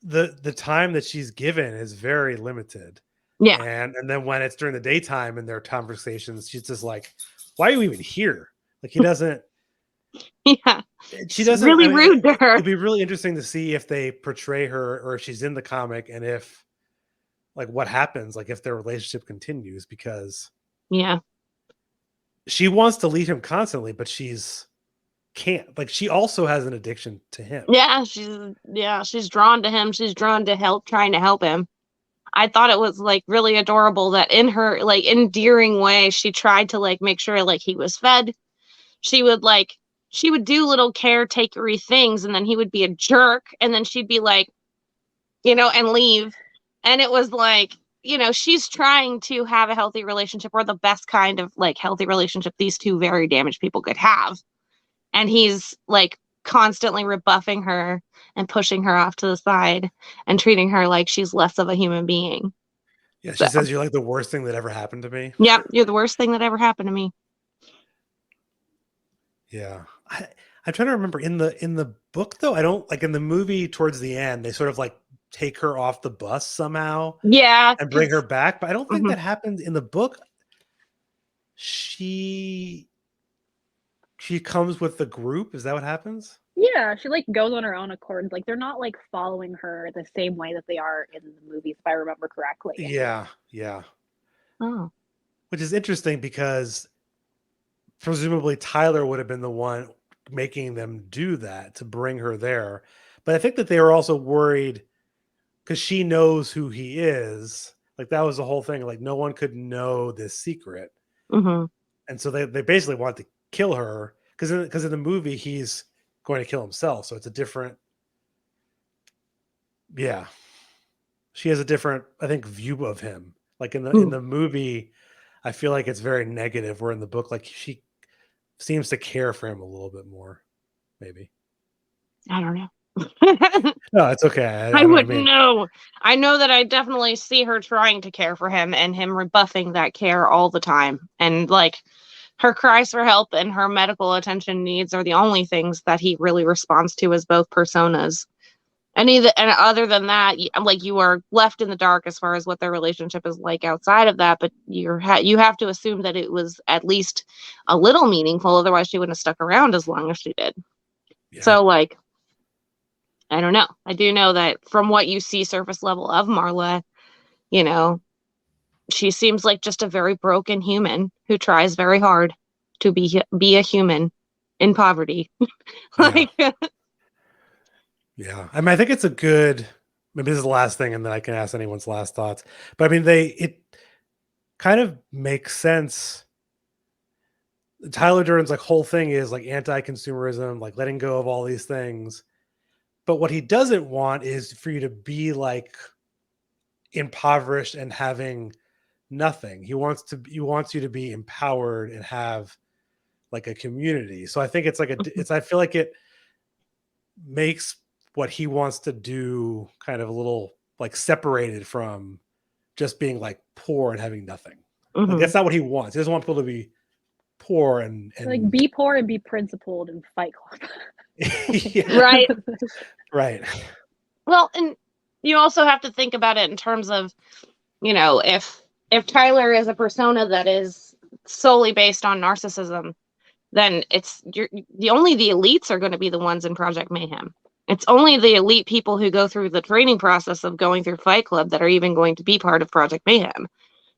the time that she's given is very limited. Yeah. And then when it's during the daytime in their conversations, she's just like, why are you even here? Like he doesn't. Yeah. She It's doesn't. really I mean, rude to her. it'd be really interesting to see if they portray her or if she's in the comic and if like what happens, like if their relationship continues, because Yeah. she wants to leave him constantly, but she's can't. Like she also has an addiction to him. Yeah, she's drawn to him. She's drawn to trying to help him. I thought it was like really adorable that in her like endearing way, she tried to like make sure like he was fed. She would do little caretakery things and then he would be a jerk and then she'd be like, and leave. And it was like, she's trying to have a healthy relationship or the best kind of like healthy relationship these two very damaged people could have. And he's like constantly rebuffing her and pushing her off to the side and treating her like she's less of a human being. Yeah, she says you're like the worst thing that ever happened to me. Yeah, you're the worst thing that ever happened to me. Yeah. I'm trying to remember in the book though, I don't like in the movie towards the end, they sort of like take her off the bus somehow Yeah. and bring her back. But I don't think Mhm. that happens in the book. She comes with the group. Is that what happens? Yeah, she like goes on her own accord. Like they're not like following her the same way that they are in the movies, if I remember correctly. Yeah, yeah. Oh. Which is interesting because presumably Tyler would have been the one making them do that to bring her there. But I think that they were also worried because she knows who he is. Like that was the whole thing. Like no one could know this secret. Mm-hmm. And so they basically want to kill her because in the movie he's going to kill himself. So it's a different, yeah. She has a different, I think, view of him. Like in the movie, I feel like it's very negative. Where in the book, like she seems to care for him a little bit more, maybe. I don't know. No, it's okay. I I know what I wouldn't mean. know. I know that I definitely see her trying to care for him and him rebuffing that care all the time. And like her cries for help and her medical attention needs are the only things that he really responds to as both personas. And other than that, like you are left in the dark as far as what their relationship is like outside of that. But you have to assume that it was at least a little meaningful. Otherwise, she wouldn't have stuck around as long as she did. Yeah. So like, I don't know. I do know that from what you see surface level of Marla, you know, she seems like just a very broken human who tries very hard to be a human in poverty. Like, Yeah. I mean, I think it's a good, maybe this is the last thing and then I can ask anyone's last thoughts. But I mean, it kind of makes sense. Tyler Durden's like whole thing is like anti-consumerism, like letting go of all these things. But what he doesn't want is for you to be like impoverished and having nothing. He wants you to be empowered and have like a community. So I think it's like I feel like it makes what he wants to do kind of a little like separated from just being like poor and having nothing. Like mhm. that's not what he wants. He doesn't want people to be poor and Like be poor and be principled and Fight Club. yeah, Right. right. Well, and you also have to think about it in terms of, you know, if Tyler is a persona that is solely based on narcissism, then the elites are going to be the ones in Project Mayhem. It's only the elite people who go through the training process of going through Fight Club that are even going to be part of Project Mayhem.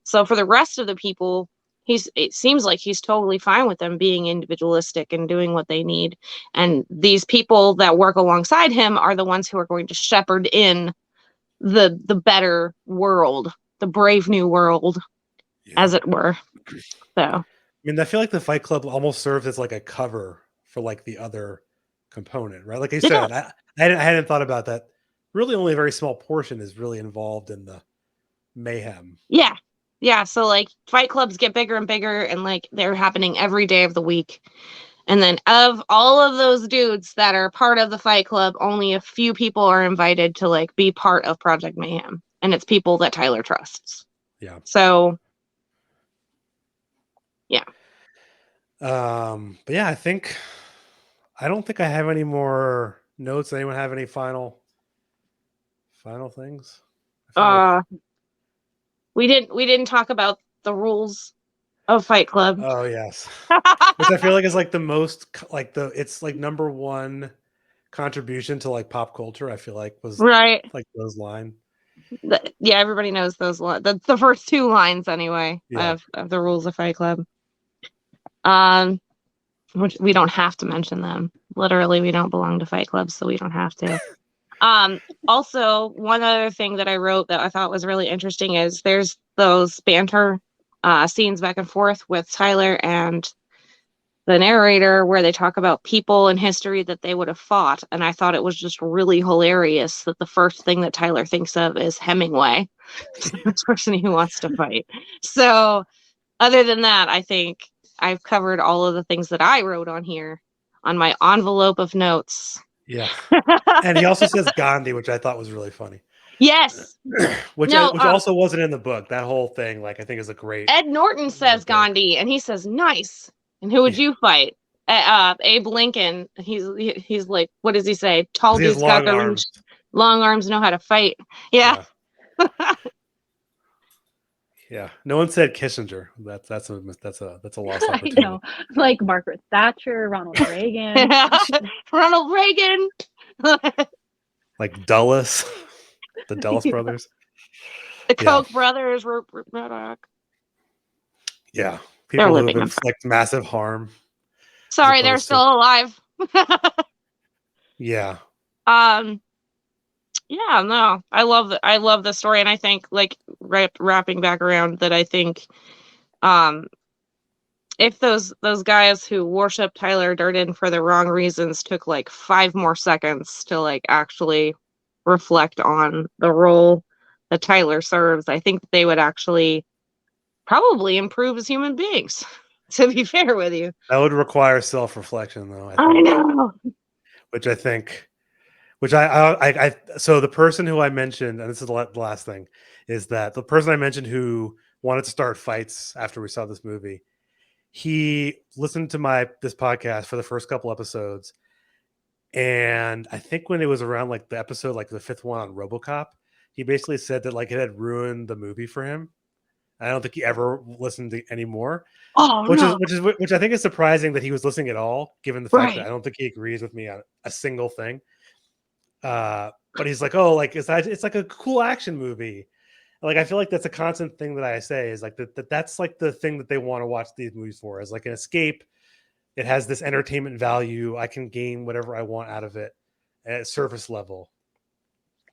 So for the rest of the people, it seems like he's totally fine with them being individualistic and doing what they need. And these people that work alongside him are the ones who are going to shepherd in the better world, the brave new world, as it were. So I mean, I feel like the Fight Club almost serves as like a cover for like the other component, right? Like I said, I hadn't thought about that. Really, only a very small portion is really involved in the mayhem. yeah, so like Fight Clubs get bigger and bigger, and like they're happening every day of the week. And then of all of those dudes that are part of the Fight Club, only a few people are invited to like be part of Project Mayhem, and it's people that Tyler trusts. Yeah. So yeah. But yeah, I don't think I have any more notes. Anyone have any final things? We didn't talk about the rules of Fight Club. Oh yes. Which I feel like is like the most like it's like number one contribution to like pop culture. I feel like was right. like those lines. Yeah, everybody knows those lines. The first two lines anyway of the rules of Fight Club. Which we don't have to mention them. Literally, we don't belong to Fight Club, so we don't have to. Also, one other thing that I wrote that I thought was really interesting is there's those banter scenes back and forth with Tyler and the narrator where they talk about people in history that they would have fought. And I thought it was just really hilarious that the first thing that Tyler thinks of is Hemingway, the person he wants to fight. So other than that, I think I've covered all of the things that I wrote on here on my envelope of notes. Yeah. And he also says Gandhi, which I thought was really funny. Yes. which also wasn't in the book. That whole thing, like, I think is a great. Ed Norton says Gandhi, and he says, nice. And who would you fight? Abe Lincoln. He's like, what does he say? Tall dudes got the reach. Long arms know how to fight. Yeah. Yeah. No one said Kissinger. That's a lost opportunity. I know. Like Margaret Thatcher, Ronald Reagan. Ronald Reagan. Like Dulles. The Dulles brothers. The Koch brothers were Murdoch. Yeah. People who have inflicted massive harm. Sorry, they're still alive. Yeah. Yeah, no. I love the story, and I think, like, wrapping back around, that I think if those guys who worship Tyler Durden for the wrong reasons took like 5 more seconds to like actually reflect on the role that Tyler serves, I think they would actually probably improve as human beings. To be fair with you, That would require self-reflection, though. I think, know. which I think, so the person who I mentioned, and this is the last thing, is that the person I mentioned who wanted to start fights after we saw this movie, he listened to this podcast for the first couple episodes, and I think when it was around like the episode, like the 5th one on RoboCop, he basically said that like it had ruined the movie for him. I don't think he ever listened to anymore, Oh no! which I think is surprising that he was listening at all, given the fact that Right. I don't think he agrees with me on a single thing. But he's like, oh, like it's like a cool action movie. Like I feel like that's a constant thing that I say is like that's like the thing that they want to watch these movies for, is like an escape. It has this entertainment value. I can gain whatever I want out of it at surface level.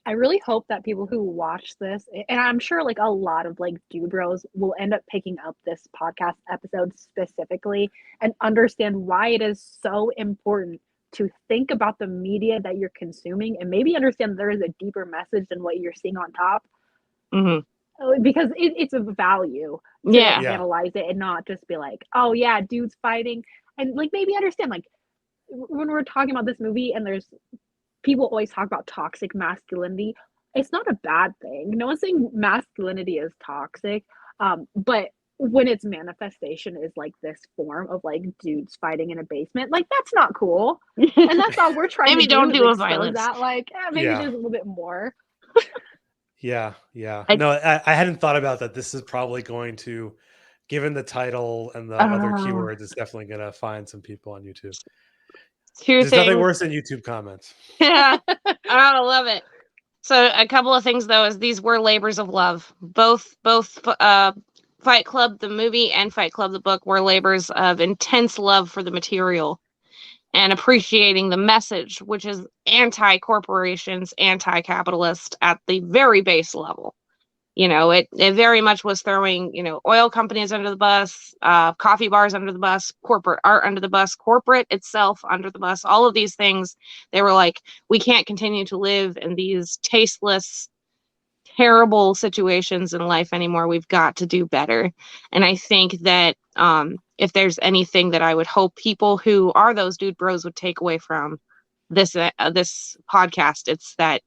I really hope that people who watch this, and I'm sure like a lot of like dude bros will end up picking up this podcast episode specifically and understand why it is so important to think about the media that you're consuming and maybe understand there is a deeper message than what you're seeing on top. Hmm. Because it's a value to Yeah. Yeah. analyze it and not just be like, oh yeah, dudes fighting, and like maybe understand like when we're talking about this movie and there's people always talk about toxic masculinity. It's not a bad thing. No one's saying masculinity is toxic, but when its manifestation is like this form of like dudes fighting in a basement, like that's not cool. And that's all we're trying Maybe to do. don't is do a expose violence. that. Like maybe Yeah. there's a little bit more. Yeah. No, I hadn't thought about that. This is probably going to, given the title and the other keywords, it's definitely going to find some people on YouTube. Two There's nothing things. worse than YouTube comments. Yeah, I love it. So a couple of things though is these were labors of love. Both Fight Club the movie and Fight Club the book were labors of intense love for the material and appreciating the message, which is anti-corporations, anti-capitalist at the very base level. You know, it very much was throwing, oil companies under the bus, coffee bars under the bus, corporate art under the bus, corporate itself under the bus, all of these things. They were like, we can't continue to live in these tasteless, terrible situations in life anymore. We've got to do better. And I think that if there's anything that I would hope people who are those dude bros would take away from this podcast, it's that,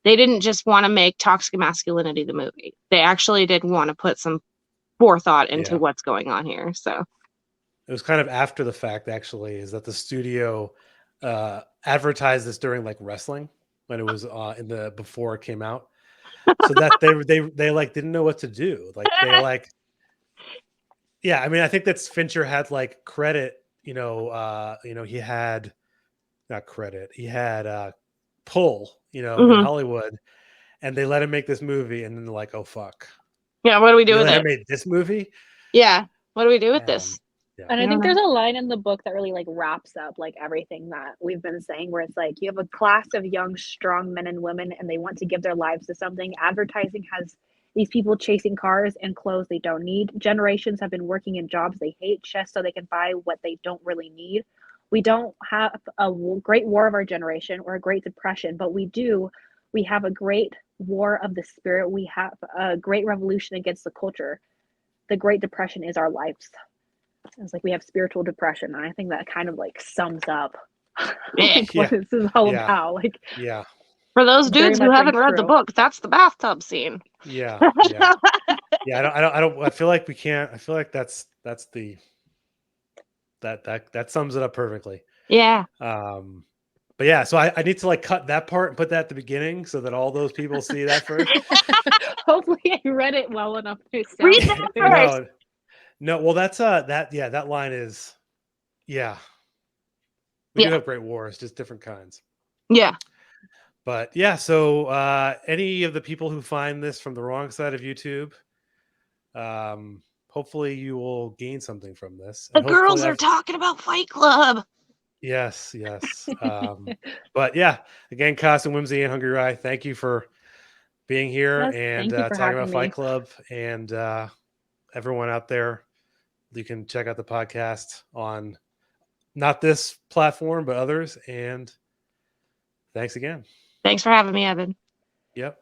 they didn't just want to make Toxic Masculinity the movie. They actually did want to put some forethought into what's going on here. So it was kind of after the fact, actually, is that the studio advertised this during like wrestling when it was before it came out, so that they like didn't know what to do. Like they like, yeah. I mean, I think that Fincher had like credit. He had not credit. He had pull. In Hollywood, and they let him make this movie, and then they're like, "Oh fuck, yeah, what do we do with it? Made this movie? Yeah, what do we do with this?" Yeah. And I think there's a line in the book that really like wraps up like everything that we've been saying, where it's like you have a class of young, strong men and women, and they want to give their lives to something. Advertising has these people chasing cars and clothes they don't need. Generations have been working in jobs they hate just so they can buy what they don't really need. We don't have a great war of our generation or a great depression, but we have a great war of the spirit. We have a great revolution against the culture. The Great Depression is our lives. It's like we have spiritual depression, and I think that kind of like sums up like what this is all about. Like, yeah. For those dudes who haven't read the book, that's the bathtub scene. Yeah. I feel like we can't. I feel like that sums it up perfectly. Yeah. But yeah, so I need to like cut that part and put that at the beginning so that all those people see that first. Hopefully I read it well enough to read that first. No, well that's that line is we do have great wars, just different kinds. Yeah. But yeah, so any of the people who find this from the wrong side of YouTube, hopefully you will gain something from this. The girls are talking about Fight Club. Yes. But yeah, again, Cass and Whimsy and Hungry Rye, thank you for being here and talking about Fight Club. And everyone out there, you can check out the podcast on not this platform, but others. And thanks again. Thanks for having me, Evan. Yep.